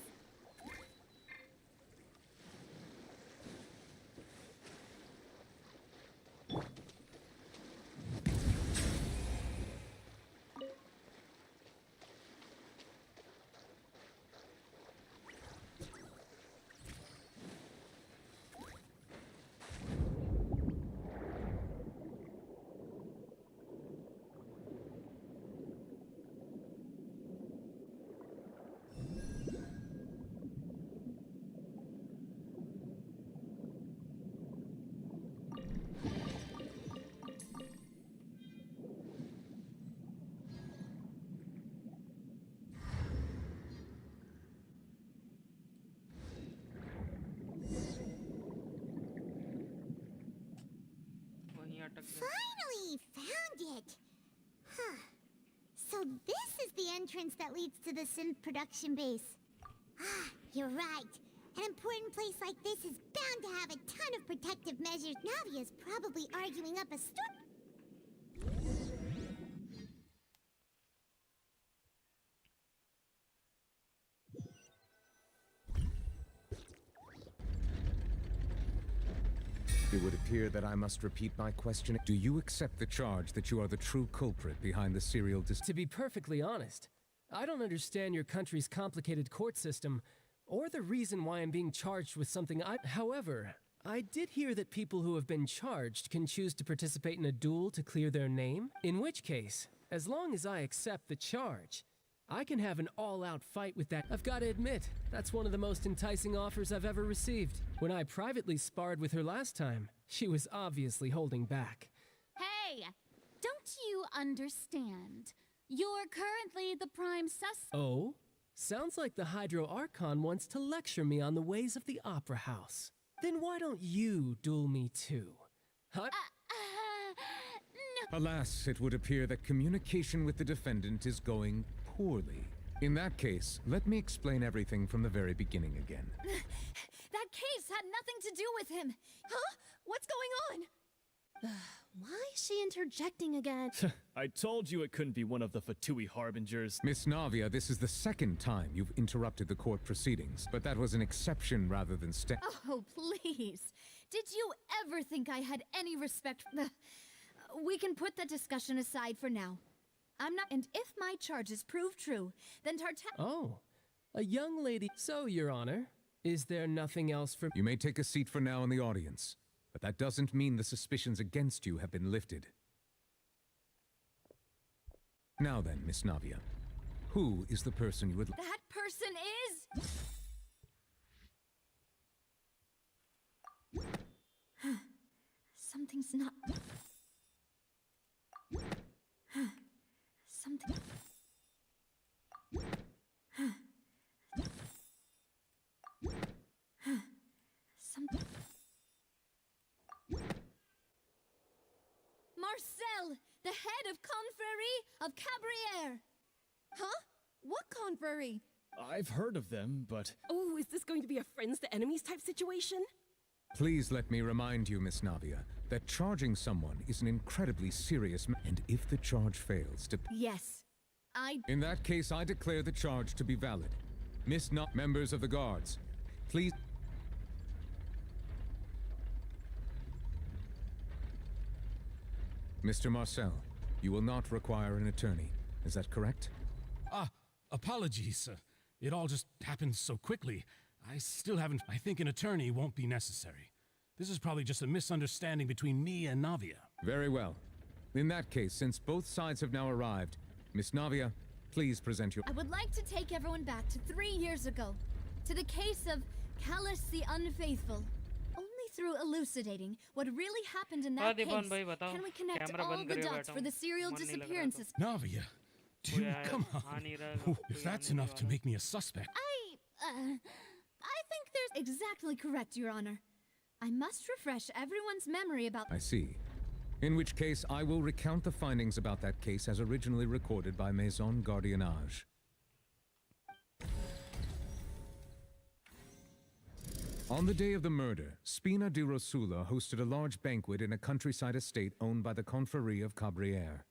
Finally found it! Huh. So this is the entrance that leads to the synth production base. Ah, you're right. An important place like this is bound to have a ton of protective measures. Navia's probably arguing up a storm. It would appear that I must repeat my question. Do you accept the charge that you are the true culprit behind the serial To be perfectly honest, I don't understand your country's complicated court system, or the reason why I'm being charged with something However, I did hear that people who have been charged can choose to participate in a duel to clear their name, in which case, as long as I accept the charge, I can have an all-out fight with that. I've got to admit, that's one of the most enticing offers I've ever received. When I privately sparred with her last time, she was obviously holding back. Hey, don't you understand? You're currently the prime suspect. Oh? Sounds like the Hydro Archon wants to lecture me on the ways of the Opera House. Then why don't you duel me too? Huh? No. Alas, it would appear that communication with the defendant is going poorly. In that case, let me explain everything from the very beginning again. That case had nothing to do with him. Huh? What's going on? Why is she interjecting again? I told you it couldn't be one of the Fatui harbingers. Miss Navia, this is the second time you've interrupted the court proceedings, but that was an exception rather than Oh, please. Did you ever think I had any respect? We can put that discussion aside for now. I'm not. And if my charges prove true, then Oh, a young lady. So, Your Honor, is there nothing else for... You may take a seat for now in the audience, but that doesn't mean the suspicions against you have been lifted. Now then, Miss Navia, who is the person you would... That person is... Something's not... Something... Something... Marcel, the head of Confrérie of Cabrières. Huh? What confrérie? I've heard of them, but... Oh, is this going to be a friends to enemies type situation? Please let me remind you, Miss Navia, that charging someone is an incredibly serious and if the charge fails to... Yes, In that case, I declare the charge to be valid. Members of the guards, please... Mr. Marcel, you will not require an attorney. Is that correct? Apologies. It all just happened so quickly. I still haven't... I think an attorney won't be necessary. This is probably just a misunderstanding between me and Navia. Very well. In that case, since both sides have now arrived, Miss Navia, please present your... I would like to take everyone back to 3 years ago, to the case of Callus the Unfaithful. Only through elucidating what really happened in that case can we connect all the dots for the serial disappearances. Navia, dude, come on. If that's enough to make me a suspect... I think there's... Exactly correct, Your Honor. I must refresh everyone's memory about... I see. In which case, I will recount the findings about that case as originally recorded by Maison Gardiennage. On the day of the murder, Spina di Rosula hosted a large banquet in a countryside estate owned by the Confrérie of Cabrières.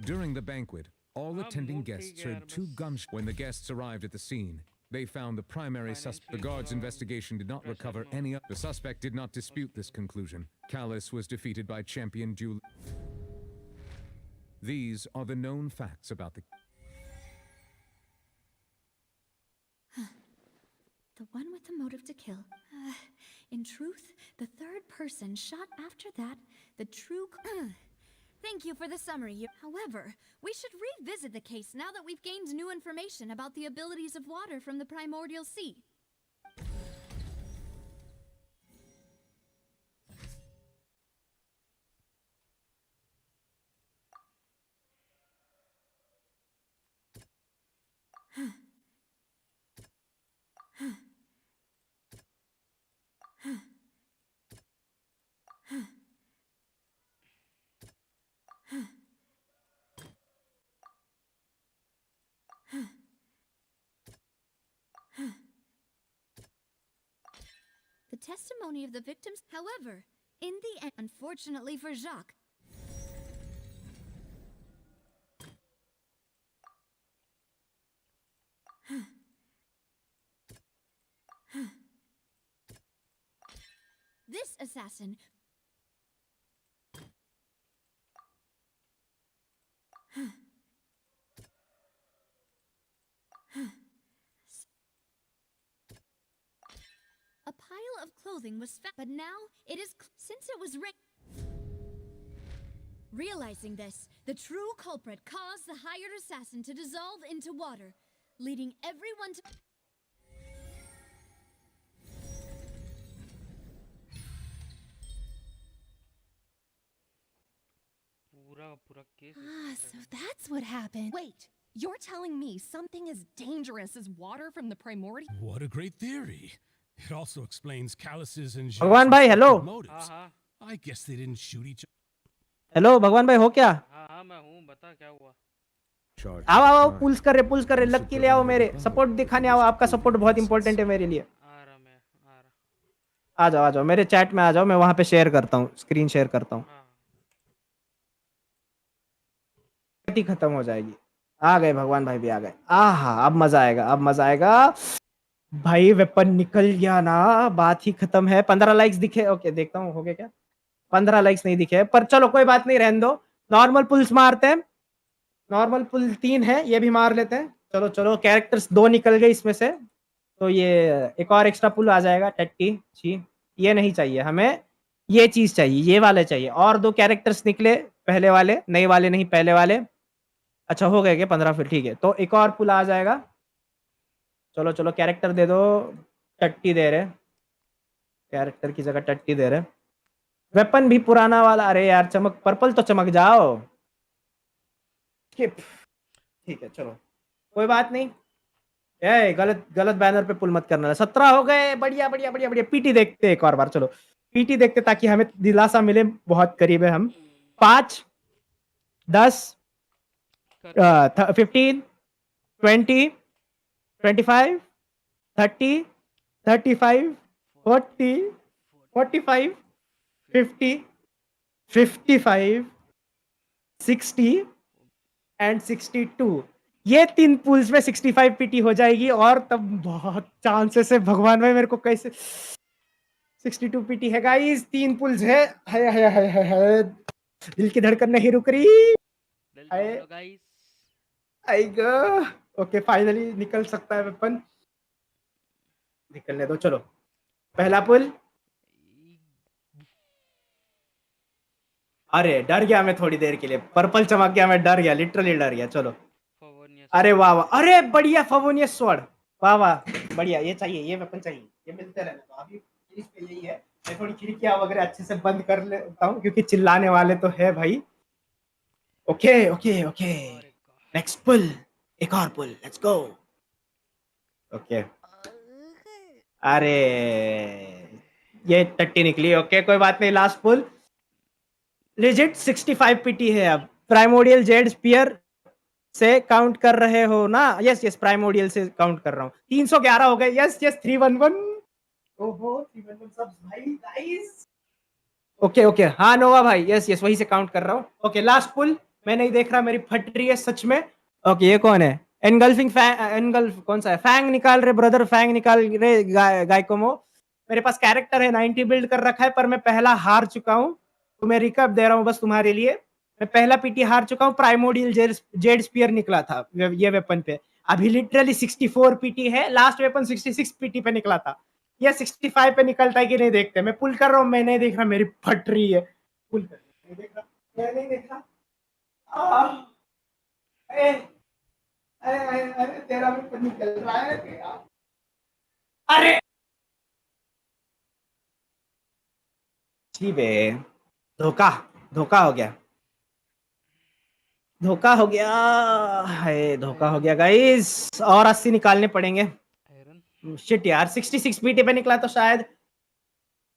During the banquet, all attending guests heard 2 gunshots. When the guests arrived at the scene, they found the primary suspect. The guards' investigation did not recover any... The suspect did not dispute this conclusion. Callus was defeated by champion Julie. These are the known facts about the... The one with the motive to kill. In truth, the third person shot after that, the true... Thank you for the summary. However, we should revisit the case now that we've gained new information about the abilities of water from the primordial sea. The testimony of the victims, however, in the end, unfortunately for Jacques, this assassin a pile of clothing was found, but now it is since it was realizing this, the true culprit caused the hired assassin to dissolve into water, leading everyone to... So that's what happened. Wait, You're telling me something as dangerous as water from the primordial? What a great theory. It also explains Callus's and भगवान भाई hello motives. I guess they didn't shoot each other. Hello भगवान भाई हो क्या? हाँ मैं हूँ, बता क्या हुआ? आओ आओ पुल्स कर रहे लक्की ले आओ मेरे सपोर्ट दिखाने आओ आपका सपोर्ट बहुत इंपॉर्टेंट है मेरे लिए आ जाओ मेरे चैट में आ जाओ मैं वहां पे शेयर करता हूँ स्क्रीन शेयर करता हूँ खत्म हो जाएगी आ गए भगवान भाई भी आ गए आहा अब मजा आएगा भाई वेपन निकल गया ना बात ही खत्म है 15 लाइक्स दिखे ओके देखता हूँ हो गया क्या 15 लाइक्स नहीं दिखे पर चलो कोई बात नहीं रहने दो नॉर्मल पुल्स मारते हैं नॉर्मल पुल 3 है ये भी मार लेते हैं चलो चलो कैरेक्टर्स 2 निकल गए इसमें से तो ये एक और एक्स्ट्रा पुल आ जाएगा टट्टी छी ये नहीं चाहिए हमें ये चीज चाहिए ये वाले चाहिए और 2 कैरेक्टर्स निकले पहले वाले नए वाले नहीं पहले वाले अच्छा हो गए क्या 15 फिर ठीक है तो एक और पुल आ जाएगा चलो चलो कैरेक्टर दे दो टट्टी दे रहे कैरेक्टर की जगह टट्टी दे रहे वेपन भी पुराना वाला अरे यार चमक पर्पल तो चमक जाओ ठीक है चलो कोई बात नहीं ए गलत बैनर पे पुल मत करना 17 हो गए बढ़िया बढ़िया बढ़िया बढ़िया पीटी देखते एक और बार चलो पीटी देखते ताकि हमें दिलासा मिले बहुत करीब है हम 5 10 15 20 25 30 35 40 45 50 55 60 एंड 62 ये 3 पुल्स में 65 पीटी हो जाएगी और तब बहुत चांसेस है भगवान भाई मेरे को कैसे 62 पीटी है गाइस 3 पुल्स है हाय दिल की धड़कन नहीं रुक रही आएगा ओके फाइनली निकल सकता है वेपन निकलने दो चलो पहला पुल अरे डर गया मैं थोड़ी देर के लिए पर्पल चमक गया मैं डर गया लिटरली डर गया चलो अरे वाह वाह अरे बढ़िया फवोनियस स्वॉर्ड वाह वाह बढ़िया ये चाहिए ये वेपन चाहिए ये मिलते रहने तो अभी इस पे यही है मैं थोड़ी खिड़कियां वगैरह अच्छे से बंद कर लेता हूँ क्योंकि चिल्लाने वाले तो है भाई ओके ओके ओके नेक्स्ट पुल एक और पुल लेट्स गो ओके अरे ये टट्टी निकली ओके कोई बात नहीं लास्ट पुल लेजिट 65 पीटी है अब प्राइमोडियल जेड स्पीयर से काउंट कर रहे हो ना यस यस प्राइमोडियल से काउंट कर रहा हूँ 311 हो गए यस यस 311 ओहो 311 सब भाई गाइस ओके ओके हाँ नोवा भाई यस यस वही से काउंट कर रहा हूँ ओके लास्ट पुल मैं नहीं देख रहा मेरी फट रही है सच में ओके ये कौन है एनगल्फिंग एनगल्फ कौन सा है फैंग निकाल रहे ब्रदर फैंग निकाल रहे गायकोमो मेरे पास कैरेक्टर है 90 बिल्ड कर रखा है पर मैं पहला हार चुका हूँ तो मैं रिकअप दे रहा हूँ बस तुम्हारे लिए मैं पहला पीटी हार चुका हूँ प्राइमोडियल जेड स्पीयर निकला था ये वेपन पे अभी लिटरली 64 पीटी है लास्ट वेपन 66 पीटी पे निकला था ये 65 पे निकलता है कि नहीं देखते मैं पुल कर रहा हूँ मैं नहीं देख रहा मेरी फट रही है पुल कर नहीं देख रहा मैं नहीं देख रहा अरे तेरा वेपन निकल रहा है तेरा अरे जी बे धोखा धोखा हो गया धोखा हो गया गाइस और 80 निकालने पड़ेंगे शिट यार 66 पीटी पे निकला तो शायद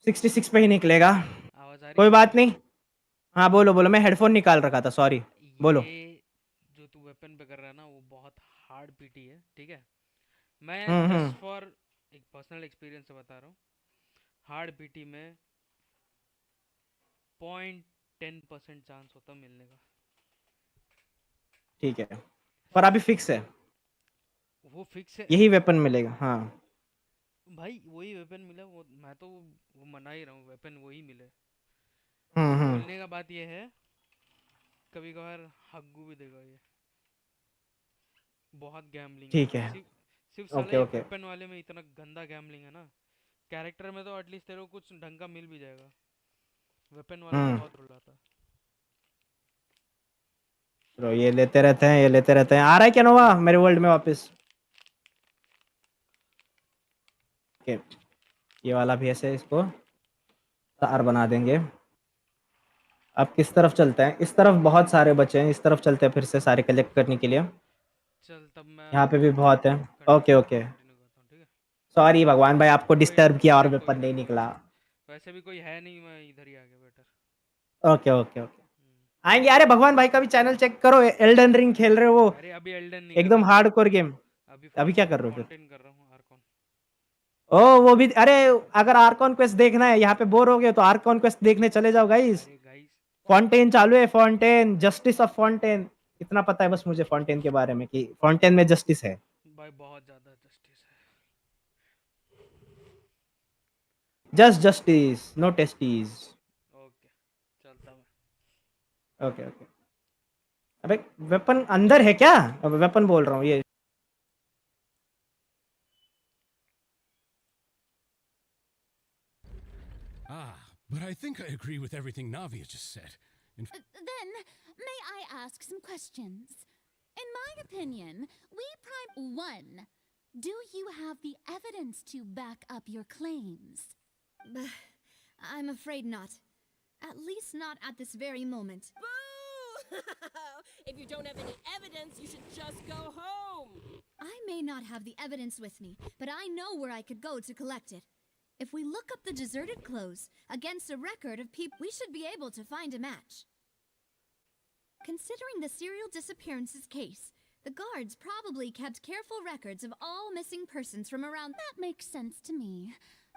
66 पे ही निकलेगा कोई बात नहीं हाँ बोलो बोलो मैं हेडफोन निकाल रखा था सॉरी बोलो जो तू वेपन पे कर रहा है ना वो बहुत हार्ड पीटी है ठीक है मैं जस्ट फॉर एक पर्सनल एक्सपीरियंस से बता रहा हूँ हार्ड पीटी में 0.10% चांस होता मिलने का ठीक है पर अभी फिक्स है वो फिक्स है यही वेपन मिलेगा हाँ भाई वही वेपन मिला वो मैं तो वो मना ही रहा हूँ वेपन वही मिले बोलने का बात ये है कभी कभार हग्गू भी देगा ये बहुत गैम्बलिंग ठीक है सिर्फ साले वेपन वाले में इतना गंदा गैम्बलिंग है ना कैरेक्टर में तो एटलीस्ट तेरे को कुछ ढंग का मिल भी जाएगा वेपन वाला बहुत रुलाता चलो ये लेते रहते हैं आ रहा है क्या नोवा मेरे वर्ल्ड में वापस ओके ये वाला भी ऐसे इसको तार बना देंगे अब किस तरफ चलते हैं इस तरफ बहुत सारे बचे हैं इस तरफ चलते हैं फिर से सारे कलेक्ट करने के लिए चल तब मैं यहाँ पे भी बहुत है। ओके ओके, कंटिन्यू करता हूँ, ठीक है? सॉरी भगवान भाई, आपको कोई डिस्टर्ब नहीं किया कोई और नहीं कोई वेपन नहीं नहीं कोई निकला। नहीं, वैसे भी कोई है नहीं, मैं इधर ही आ गया बेटर। ओके ओके ओके, आएंगे। अरे भगवान भाई का भी चैनल चेक करो, एल्डन रिंग खेल रहे हो वो, अरे अभी एल्डन नहीं कर एकदम रहा हूँ, हार्डकोर गेम। अभी अभी क्या कर रहे हो फिर? फाउंटेन कर रहा हूँ, आर्कॉन। ओ वो भी, अरे अगर आर्कॉन क्वेस्ट देखना है, यहाँ पे बोर हो गए तो आर्कॉन क्वेस्ट देखने चले जाओ गाइस। अरे गाइस फाउंटेन चालू है, फाउंटेन, जस्टिस ऑफ फाउंटेन। इतना पता है बस मुझे फाउंटेन के बारे में कि फाउंटेन में जस्टिस है। भाई बहुत ज्यादा जस्टिस है। जस्ट जस्टिस, नो टेस्टीज। ओके चलता मैं। Okay okay. अबे वेपन अंदर है क्या? अब वेपन बोल रहा हूँ ये। But I think I agree with everything Navia just said. Then, may I ask some questions? In my opinion, we prime 1. Do you have the evidence to back up your claims? I'm afraid not. At least not at this very moment. Boo! If you don't have any evidence, you should just go home. I may not have the evidence with me, but I know where I could go to collect it. If we look up the deserted clothes against a record of people, we should be able to find a match. Considering the serial disappearances case, the guards probably kept careful records of all missing persons from around. That makes sense to me.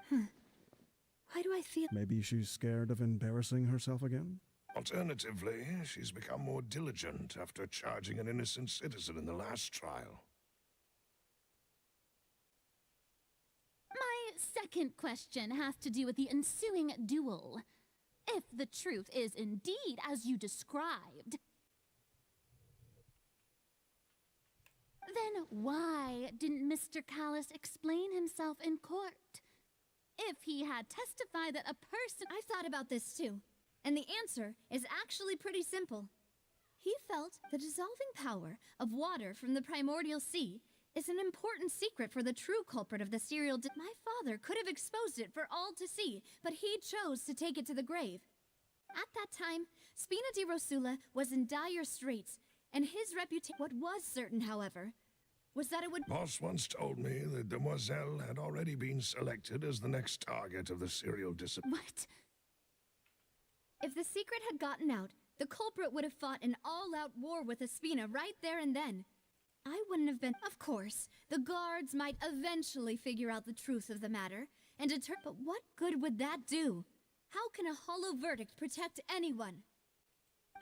Why do I feel... Maybe she's scared of embarrassing herself again? Alternatively, she's become more diligent after charging an innocent citizen in the last trial. My second question has to do with the ensuing duel. If the truth is indeed as you described, then why didn't Mr. Callis explain himself in court? If he had testified that a person... I've thought about this too, and the answer is actually pretty simple. He felt the dissolving power of water from the primordial sea is an important secret for the true culprit of the serial... My father could have exposed it for all to see, but he chose to take it to the grave. At that time, Spina di Rosula was in dire straits, and his reputation... What was certain, however, was that it would... Boss once told me that Demoiselle had already been selected as the next target of the serial disappearance. What? If the secret had gotten out, the culprit would have fought an all-out war with Espina right there and then. I wouldn't have been... Of course, the guards might eventually figure out the truth of the matter and deter... But what good would that do? How can a hollow verdict protect anyone?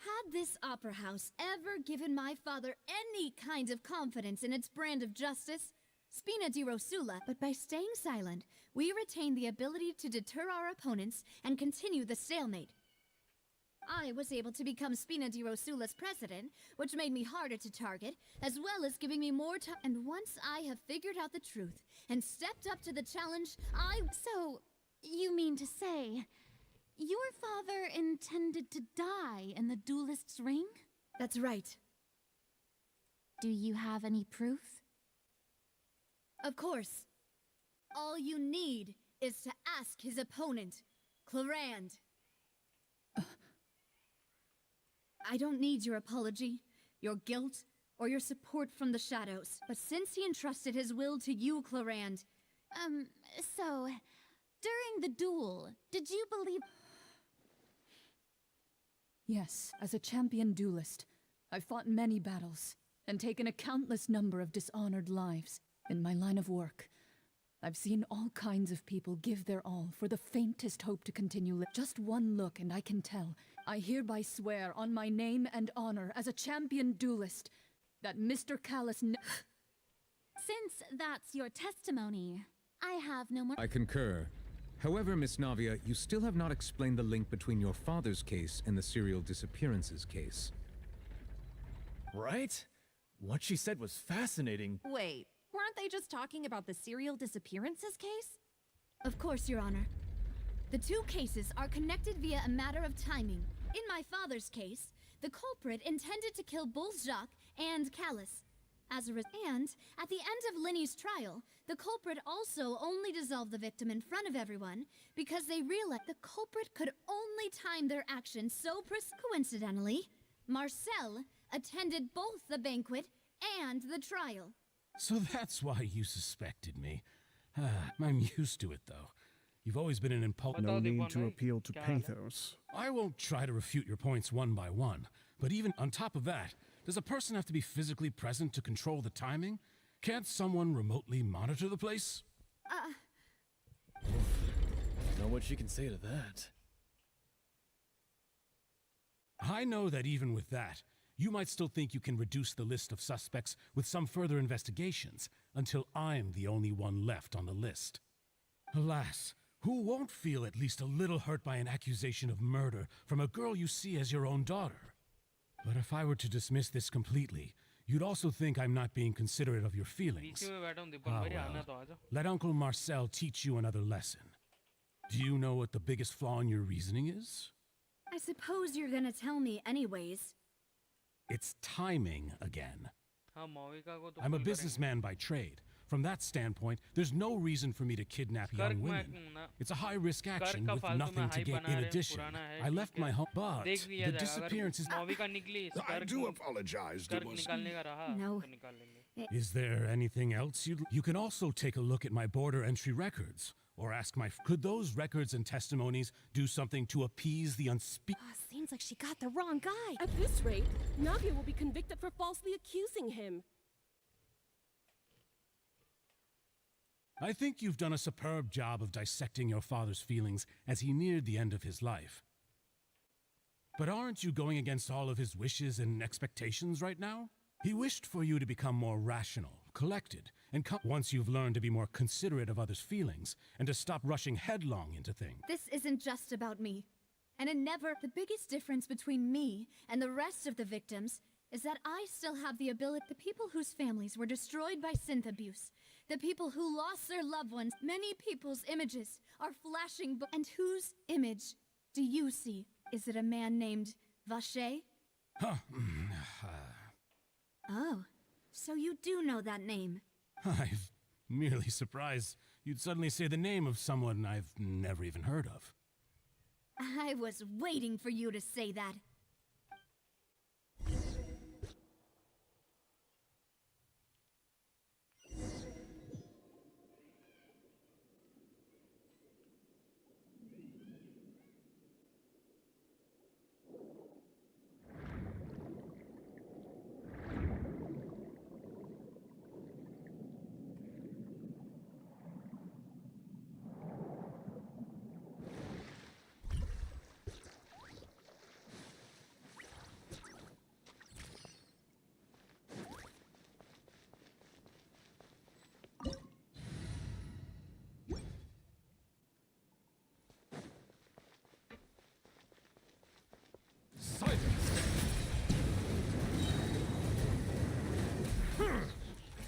Had this opera house ever given my father any kind of confidence in its brand of justice? Spina di Rosula, but by staying silent, we retain the ability to deter our opponents and continue the stalemate. I was able to become Spina di Rosula's president, which made me harder to target, as well as giving me more time. And once I have figured out the truth and stepped up to the challenge, So, you mean to say... Your father intended to die in the duelist's ring? That's right. Do you have any proof? Of course. All you need is to ask his opponent, Clarand. I don't need your apology, your guilt, or your support from the shadows. But since he entrusted his will to you, Clarand... So... During the duel, did you believe... Yes, as a champion duelist, I've fought many battles and taken a countless number of dishonored lives. In my line of work, I've seen all kinds of people give their all for the faintest hope to continue. Just one look and I can tell. I hereby swear on my name and honor as a champion duelist that Mr. Callis... Since that's your testimony, I have no more... I concur. However, Miss Navia, you still have not explained the link between your father's case and the serial disappearances case. Right? What she said was fascinating. Wait, weren't they just talking about the serial disappearances case? Of course, Your Honor. The two cases are connected via a matter of timing. In my father's case, the culprit intended to kill both Jacques and Callis. And at the end of Linny's trial, the culprit also only dissolved the victim in front of everyone because they realized the culprit could only time their actions so coincidentally, Marcel attended both the banquet and the trial. So that's why you suspected me. I'm used to it, though. You've always been an impulsive... No need to appeal to pathos. I won't try to refute your points one by one, but even on top of that, does a person have to be physically present to control the timing? Can't someone remotely monitor the place? Know what she can say to that. I know that even with that, you might still think you can reduce the list of suspects with some further investigations until I'm the only one left on the list. Alas, who won't feel at least a little hurt by an accusation of murder from a girl you see as your own daughter? But if I were to dismiss this completely, you'd also think I'm not being considerate of your feelings. Well, let Uncle Marcel teach you another lesson. Do you know what the biggest flaw in your reasoning is? I suppose you're gonna tell me anyways. It's timing again. I'm a businessman by trade. From that standpoint, there's no reason for me to kidnap young women. It's a high-risk action with nothing to gain. In addition, I left my home, but the disappearance is... I do apologize, No. Is there anything else you can also take a look at my border entry records. Or ask could those records and testimonies do something to appease the unspeakable? Seems like she got the wrong guy. At this rate, Navia will be convicted for falsely accusing him. I think you've done a superb job of dissecting your father's feelings as he neared the end of his life. But aren't you going against all of his wishes and expectations right now? He wished for you to become more rational, collected, and once you've learned to be more considerate of others' feelings and to stop rushing headlong into things. This isn't just about me. And it never... The biggest difference between me and the rest of the victims is that I still have the ability... The people whose families were destroyed by synth abuse, the people who lost their loved ones, many people's images are flashing... And whose image do you see? Is it a man named Vache? Oh, so you do know that name. I'm merely surprised you'd suddenly say the name of someone I've never even heard of. I was waiting for you to say that.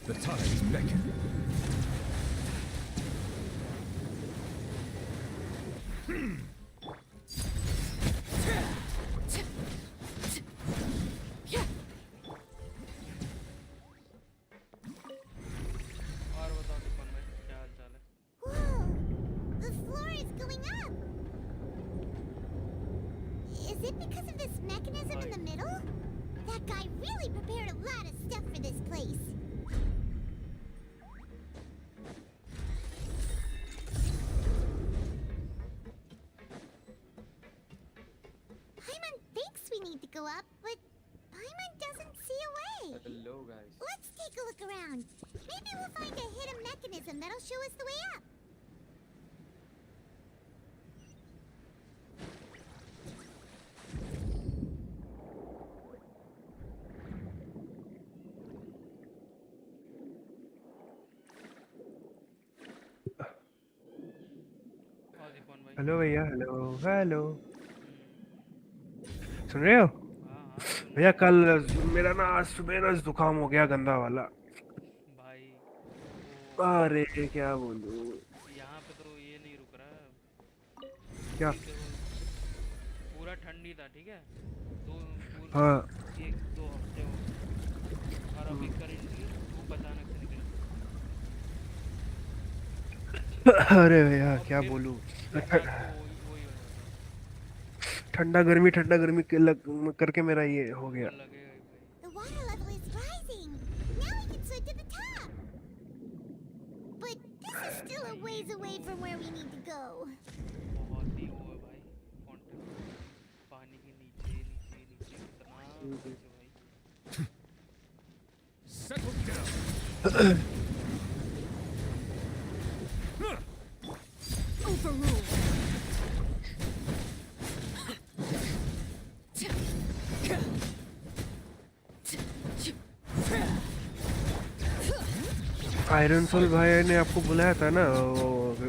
The tides beckon. The floor is going up! Is it because of this mechanism in the middle? That guy really prepared a lot of stuff for this place. Paimon thinks we need to go up, but Paimon doesn't see a way. Hello, guys. Let's take a look around. Maybe we'll find a hidden mechanism that'll show us the way up. Hello भैया hello hello सुन रहे हो भैया कल मेरा ना आज सुबह ना जुकाम हो गया गंदा वाला भाई अरे क्या बोलूं यहाँ पे तो ये नहीं रुक रहा क्या पूरा ठंडी था ठीक है तो हाँ एक दो हफ्ते हो और अभी करेंटली धूप अचानक से निकल अरे भैया क्या बोलूं ठंडा गर्मी करके मेरा ये हो गया The water level is rising. ways away from where we need to go. बहुत ही वो है भाई फाउंटेन पानी के नीचे नीचे नीचे इतना नीचे भाई Settle down. Overruled. Iron soul भाई ने आपको बुलाया था ना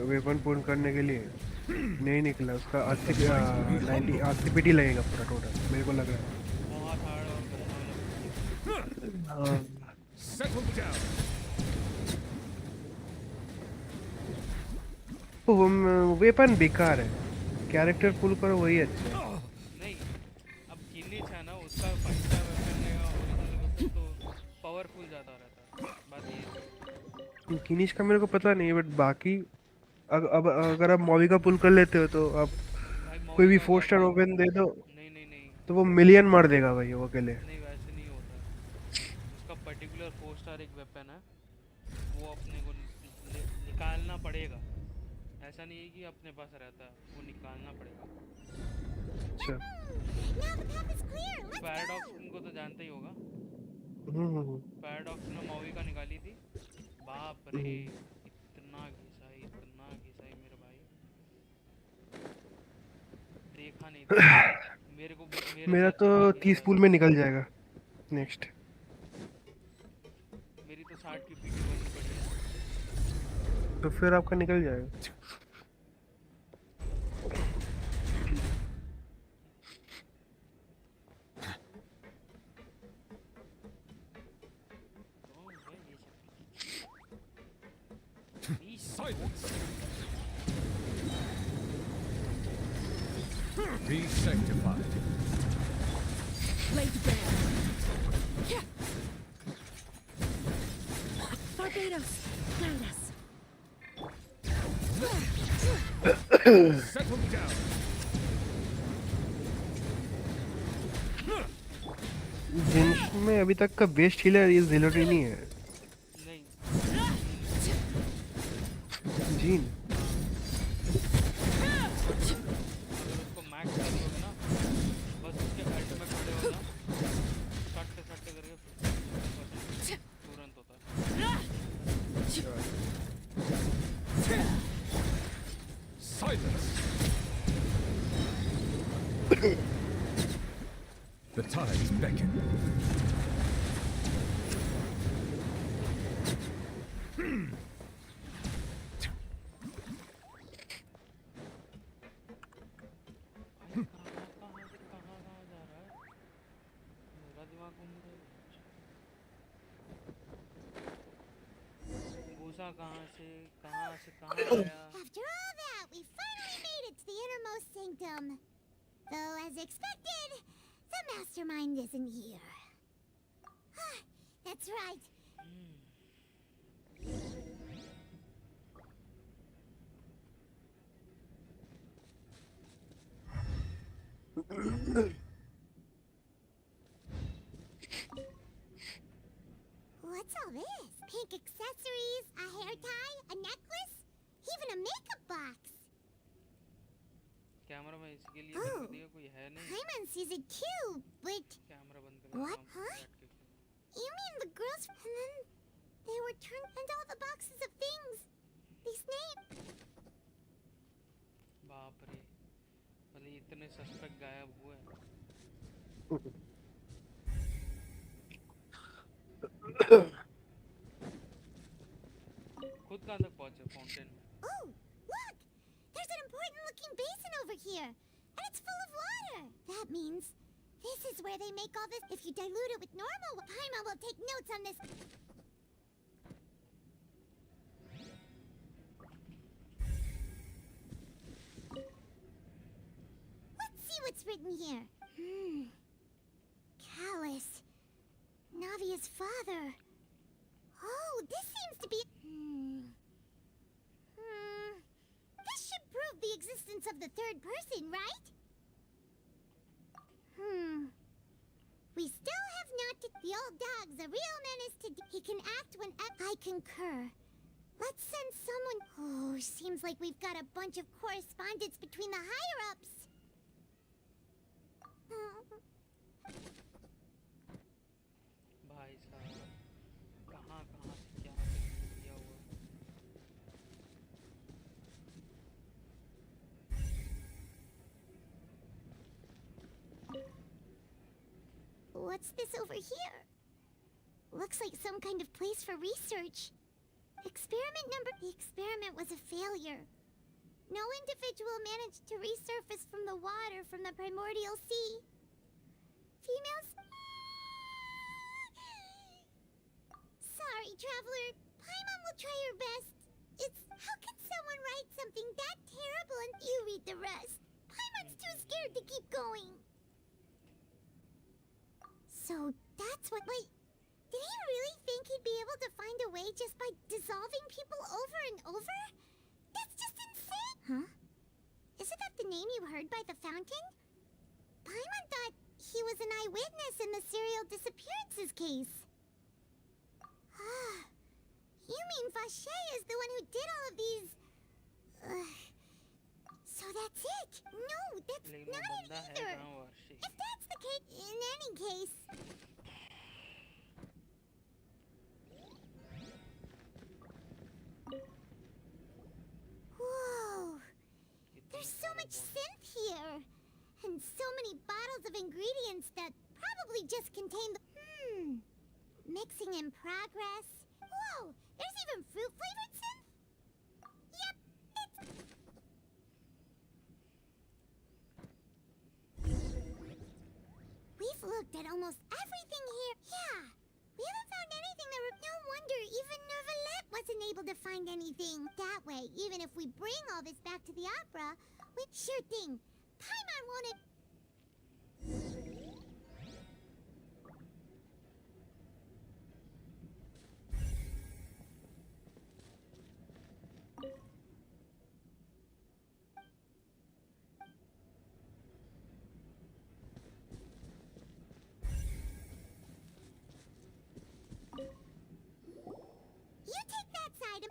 वेपन पूर्ण करने के लिए नहीं निकला उसका 80 पीटी लगेगा पूरा टोटल मेरे को लग रहा है बहुत हार्ड और Settle down. वो वेपन बेकार है कैरेक्टर पुल करो वही अच्छा है नहीं अब किनिच है ना उसका फाइटर वेपन का ओरिजिनल वेपन तो पावरफुल ज्यादा रहता है बात ये है किनिश का मेरे को पता नहीं बट बाकी अब अगर आप मॉवी का पुल कर लेते हो तो आप कोई भी 4 स्टार ओपन दे दो नहीं तो वो मिलियन मार देगा भाई वो अकेले नहीं वैसे नहीं होता उसका पर्टिकुलर 4 स्टार एक वेपन है वो अपने को निकालना पड़ेगा ऐसा नहीं है कि अपने पास रहता है वो निकालना पड़ेगा अच्छा पैराडॉक्स उनको तो जानते ही होगा पैराडॉक्स ने मॉवी का निकाली थी बाप रे इतना घिसा मेरे भाई देखा नहीं था मेरे को मेरा तो 30 पुल में निकल जाएगा नेक्स्ट मेरी तो 60 की पीटी बनी पड़ी है तो फिर आपका निकल जाएगा Silence. Be sanctified. Blade bare. Barbados, guide us. Settle down. जेंशिन में अभी तक का बेस्ट हीलर ये ज़िलोटी नहीं है जीन उसको मैक्स कर दोगे ना बस उसके अल्ट में खड़े हो ना शॉट करके तुरंत होता है Silence. The tides beckon. After all that, we finally made it to the innermost sanctum. Though, as expected, the mastermind isn't here. That's right. What's all this? Pink accessories, a hair tie, a necklace, even a makeup box. Camera में इसके लिए बंद कर दिया कोई है नहीं Hyman sees it too, but camera बंद कर what? Huh? You mean the girls? And then they were turned and all the boxes of things. These names. बाप रे भले इतने सस्पेक्ट गायब हुए खुद कहाँ तक पहुँचे फाउंटेन में Oh, look! There's an important-looking basin over here, and it's full of water. That means this is where they make all this. If you dilute it with normal, Paimon will take notes on this. Let's see what's written here. Callus, Navia's father. Oh, this seems to be. This should prove the existence of the third person, right? We still have not. The old dog's a real menace to. He can act when. I concur. Let's send someone. Oh, seems like we've got a bunch of correspondence between the higher-ups. भाई साहब कहाँ कहाँ से क्या किया हुआ What's this over here? Looks like some kind of place for research. Experiment number... The experiment was a failure. No individual managed to resurface from the water from the primordial sea. Females... Sorry, Traveler. Paimon will try her best. It's... How can someone write something that terrible and you read the rest? Paimon's too scared to keep going. So that's what... Wait, did he really think he'd be able to find a way just by dissolving people over and over? That's just insane! Huh? Isn't that the name you heard by the fountain? Paimon thought he was an eyewitness in the serial disappearances case. Ah, you mean Vache is the one who did all of these... So that's it? No, that's not it either! If that's the case... In any case... Whoa! There's so much synth here! And so many bottles of ingredients that probably just contain the... Mixing in progress. Whoa! There's even fruit-flavored synth? Yep, it's... We've looked at almost everything here. Yeah, we haven't found anything that... No wonder even Nervalette wasn't able to find anything. That way, even if we bring all this back to the opera, we... Sure thing. Paimon won't... You take that side.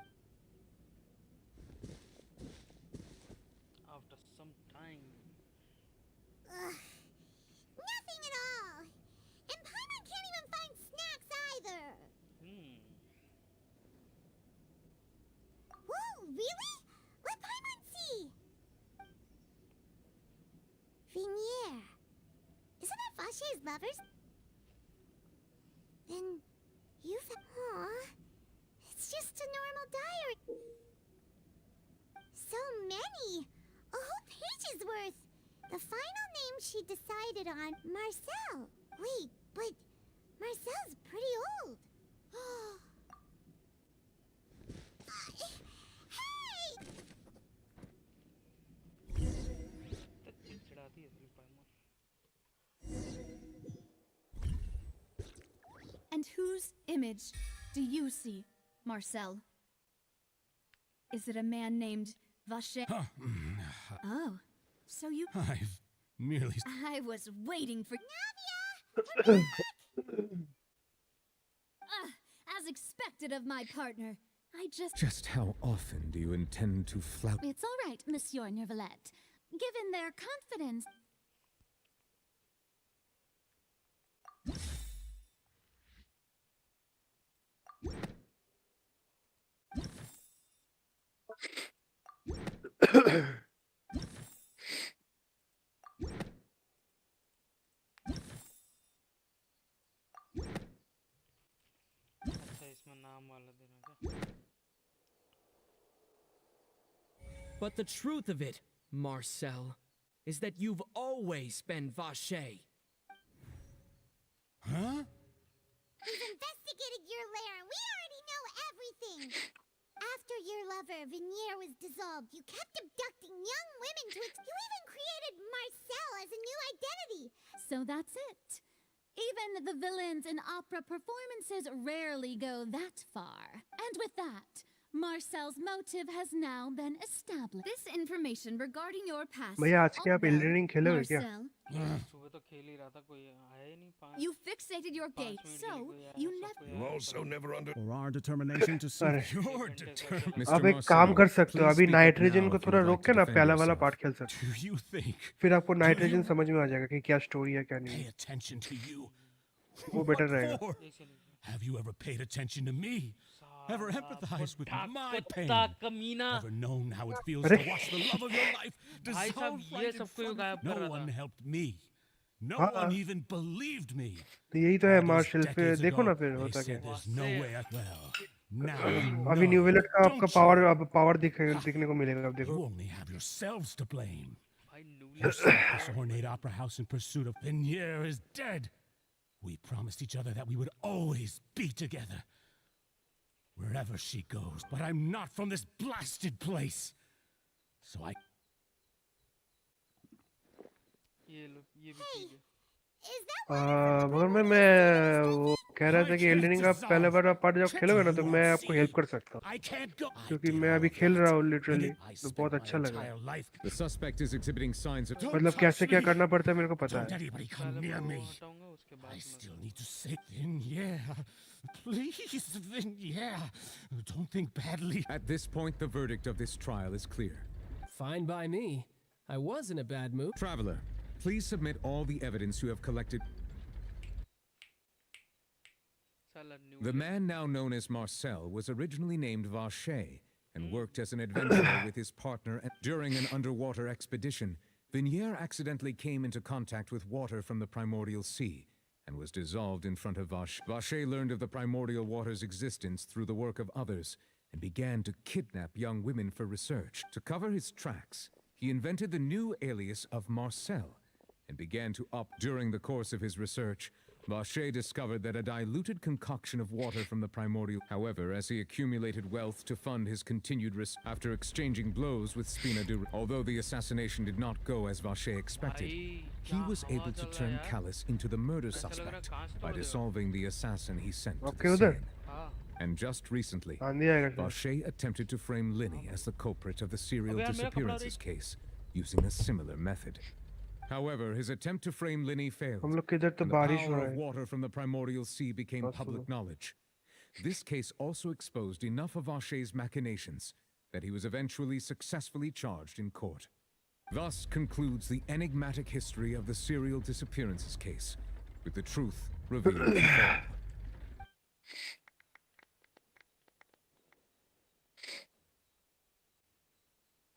after some time. Ugh, nothing at all. And Paimon can't even find snacks either. Whoa, really? Let Paimon see. Vinier. Isn't that Vache's lovers? Then you've... Aw. It's just a normal diary. So many! A whole page's worth! The final name she decided on, Marcel. Wait, but Marcel's pretty old. Hey! And whose image do you see, Marcel? Is it a man named Vache? Oh, so you... I've merely... I was waiting for... As expected of my partner. I just... Just how often do you intend to flout... It's all right, Monsieur Nervalette. Given their confidence... But the truth of it, Marcel, is that you've always been Vache. Huh? We've investigated your lair and we already know everything. After your lover, Vinier, was dissolved, you kept abducting young women to You even created Marcel as a new identity. So that's it. Even the villains in opera performances rarely go that far. And with that, Marcel's motive has now been established. This information regarding your past. भैया आज के आप एल्डरिंग खेले हो क्या? सुबह तो खेल ही रहा था, कोई आया ही नहीं। You fixated your gate, so you never. You also never under. For our determination to see. Your determination. आप एक काम कर सकते हो, अभी नाइट्रोजन को थोड़ा रोक के ना पहला वाला पार्ट खेल सकते हो। Do you think? फिर आपको नाइट्रोजन समझ में आ जाएगा कि क्या स्टोरी है क्या नहीं। Pay attention to you. वो बेटर रहेगा। Have you ever paid attention to me? Ever empathized with my pain? Ever known how it feels to watch the love of your life dissolve right in front of you? No one helped me. No one even believed me. तो यही तो है martial, फिर देखो ना फिर होता क्या। There's no way. Well, now you know. अभी न्यू विलेट का आपका पावर दिखने को मिलेगा, अब देखो। You only have yourselves to blame. You set this ornate opera house in pursuit of Vignier is dead. We promised each other that we would always be together. Wherever she goes, but I'm not from this blasted place. So I... मगर मैं वो कह रहा था कि एल्डरिंग का पहला वाला पार्ट जब खेलोगे ना तो मैं आपको हेल्प कर सकता हूँ, क्योंकि मैं अभी खेल रहा हूँ लिटरली, तो बहुत अच्छा लगा। मतलब कैसे क्या करना पड़ता है मेरे को पता है। I still need to say, Vignier, please, Vignier, don't think badly. At this point, the verdict of this trial is clear. Fine by me. I was in a bad mood. Traveler, please submit all the evidence you have collected. The man now known as Marcel was originally named Vache and worked as an adventurer with his partner. During an underwater expedition, Vignier accidentally came into contact with water from the primordial sea and was dissolved in front of Vache. Vache learned of the primordial water's existence through the work of others and began to kidnap young women for research. To cover his tracks, he invented the new alias of Marcel and began to opt. During the course of his research, Vache discovered that a diluted concoction of water from the primordial. However, as he accumulated wealth to fund his continued after exchanging blows with Spina du, although the assassination did not go as Vache expected, he was able to turn Callus into the murder suspect by dissolving the assassin he sent to the scene. And just recently, Vache attempted to frame Linny as the culprit of the serial disappearances case, using a similar method. However, his attempt to frame Linny failed, and the power of water from the primordial sea became public knowledge. This case also exposed enough of Vache's machinations that he was eventually successfully charged in court. Thus concludes the enigmatic history of the serial disappearances case, with the truth revealed to all.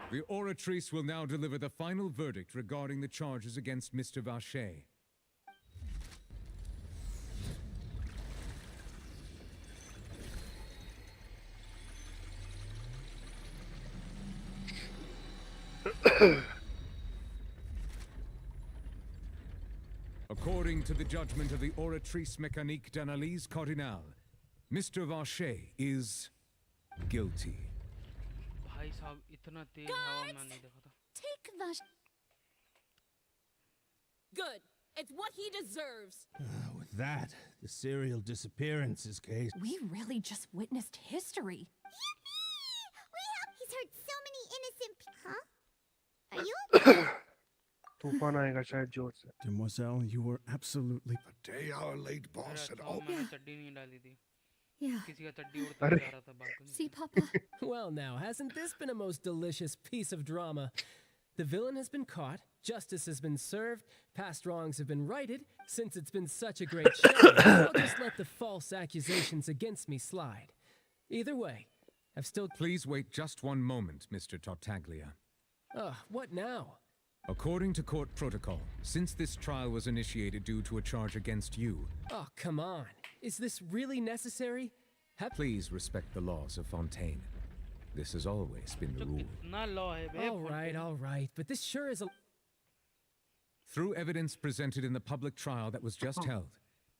The Oratrice will now deliver the final verdict regarding the charges against Mr. Vache. According to the judgment of the Oratrice Mécanique d'Analyse Cardinal, Mr. Vache is guilty. Take Vache. Good. It's what he deserves. With that, the serial disappearances case... We really just witnessed history. He's hurt so many innocent people. Huh? Are you okay? तूफान आएगा शायद जोर से। Demoiselle, you were absolutely... A day our late boss had all... Yeah. See, Papa? Well, now, hasn't this been a most delicious piece of drama? The villain has been caught, justice has been served, past wrongs have been righted. Since it's been such a great show, I'll just let the false accusations against me slide. Either way, I've still... Please wait just one moment, Mr. Tartaglia. What now? According to court protocol, since this trial was initiated due to a charge against you... Oh, come on. Is this really necessary? Please respect the laws of Fontaine. This has always been the rule. All right, but this sure is a... Through evidence presented in the public trial that was just held,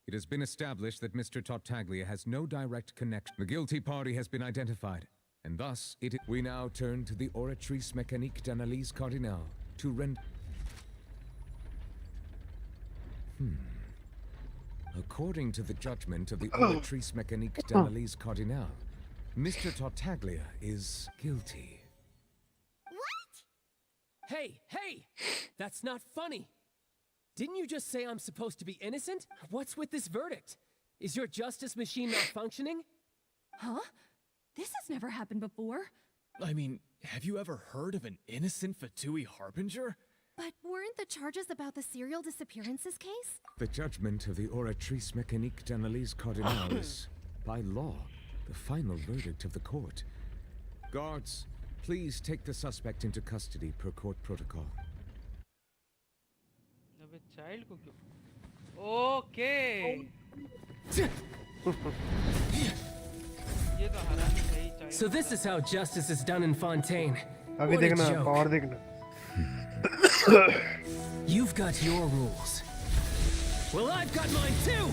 it has been established that Mr. Tartaglia has no direct connection. The guilty party has been identified, and thus we now turn to the Oratrice Mécanique d'Analyse Cardinal to render... According to the judgment of the Oratrice Mécanique d'Analyse Cardinal, Mr. Tartaglia is guilty. What? Hey! That's not funny! Didn't you just say I'm supposed to be innocent? What's with this verdict? Is your justice machine malfunctioning? Huh? This has never happened before. I mean, have you ever heard of an innocent Fatui Harbinger? But weren't the charges about the serial disappearances case? The judgment of the Oratrice Mécanique d'Analyse Cardinal is, by law, the final verdict of the court. Guards, please take the suspect into custody per court protocol. अबे child को क्यों? Okay. ये तो हरामी सही child. So this is how justice is done in Fontaine. अभी What a देखना joke. और देखना. You've got your rules. Well, I've got mine too!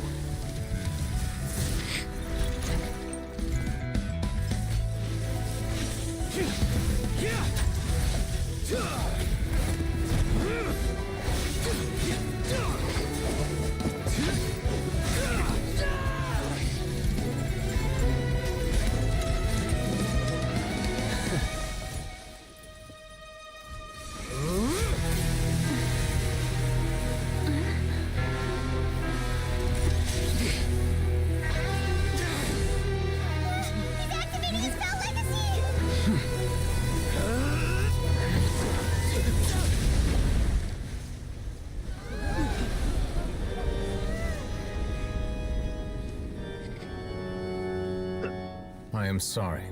I am sorry.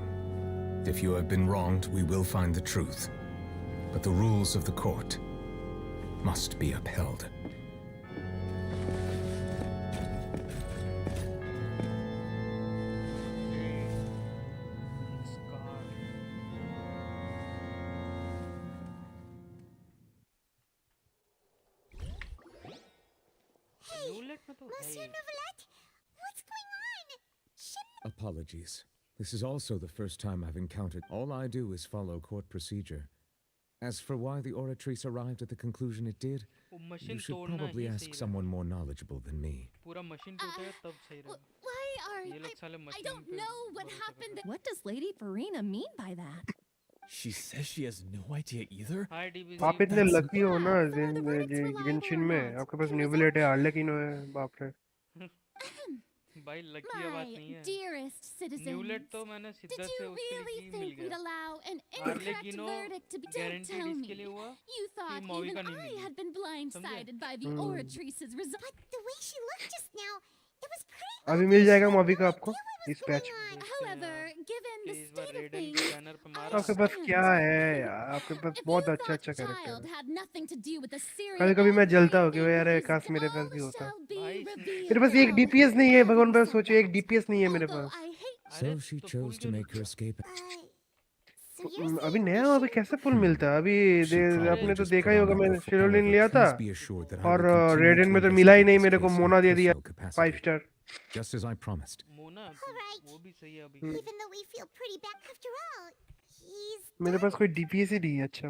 If you have been wronged, we will find the truth. But the rules of the court must be upheld. Monsieur Novelette, what's going on? Apologies. This is also the first time I've encountered. All I do is follow court procedure. As for why the Oratrice arrived at the conclusion it did, you should probably ask someone more knowledgeable than me. Why are you? I don't know what happened. What does Lady Farina mean by that? She says she has no idea either. आप इतने lucky हो ना Genshin में आपके पास न्यूबलेट है हार्लेकिनो है बाप रे. भाई लकी बात नहीं है. Dearest citizens, न्यूलेट तो मैंने सीधा से उसके लिए ही मिल गया. allow an incorrect हार्लेकिनो verdict to be guaranteed इसके लिए हुआ You thought कि मौवी का even नहीं I मिला. had been blindsided by the Oratrice's result. But the way she looked just now, it was pretty. अभी मिल जाएगा मॉबी का आपको इस patch. However, given the state of things, आपके पास क्या है यार? आपके पास बहुत अच्छा कैरेक्टर है. child had nothing to do with the serial. कभी-कभी मैं जलता हूँ कि यार काश मेरे पास भी होता. मेरे पास एक डीपीएस नहीं है भगवान पर सोचो एक डीपीएस नहीं है मेरे पास. So she chose to make her escape. अभी नया अभी कैसे फुल मिलता है? अभी आपने तो देखा ही होगा मैंने शेरोलिन लिया था और रेडियन में तो मिला ही नहीं मेरे को मोना दे दिया 5 star. Just as I promised. Mona वो भी सही है अभी. Even though we feel pretty bad after all, he's मेरे पास कोई डीपीएस ही नहीं है अच्छा.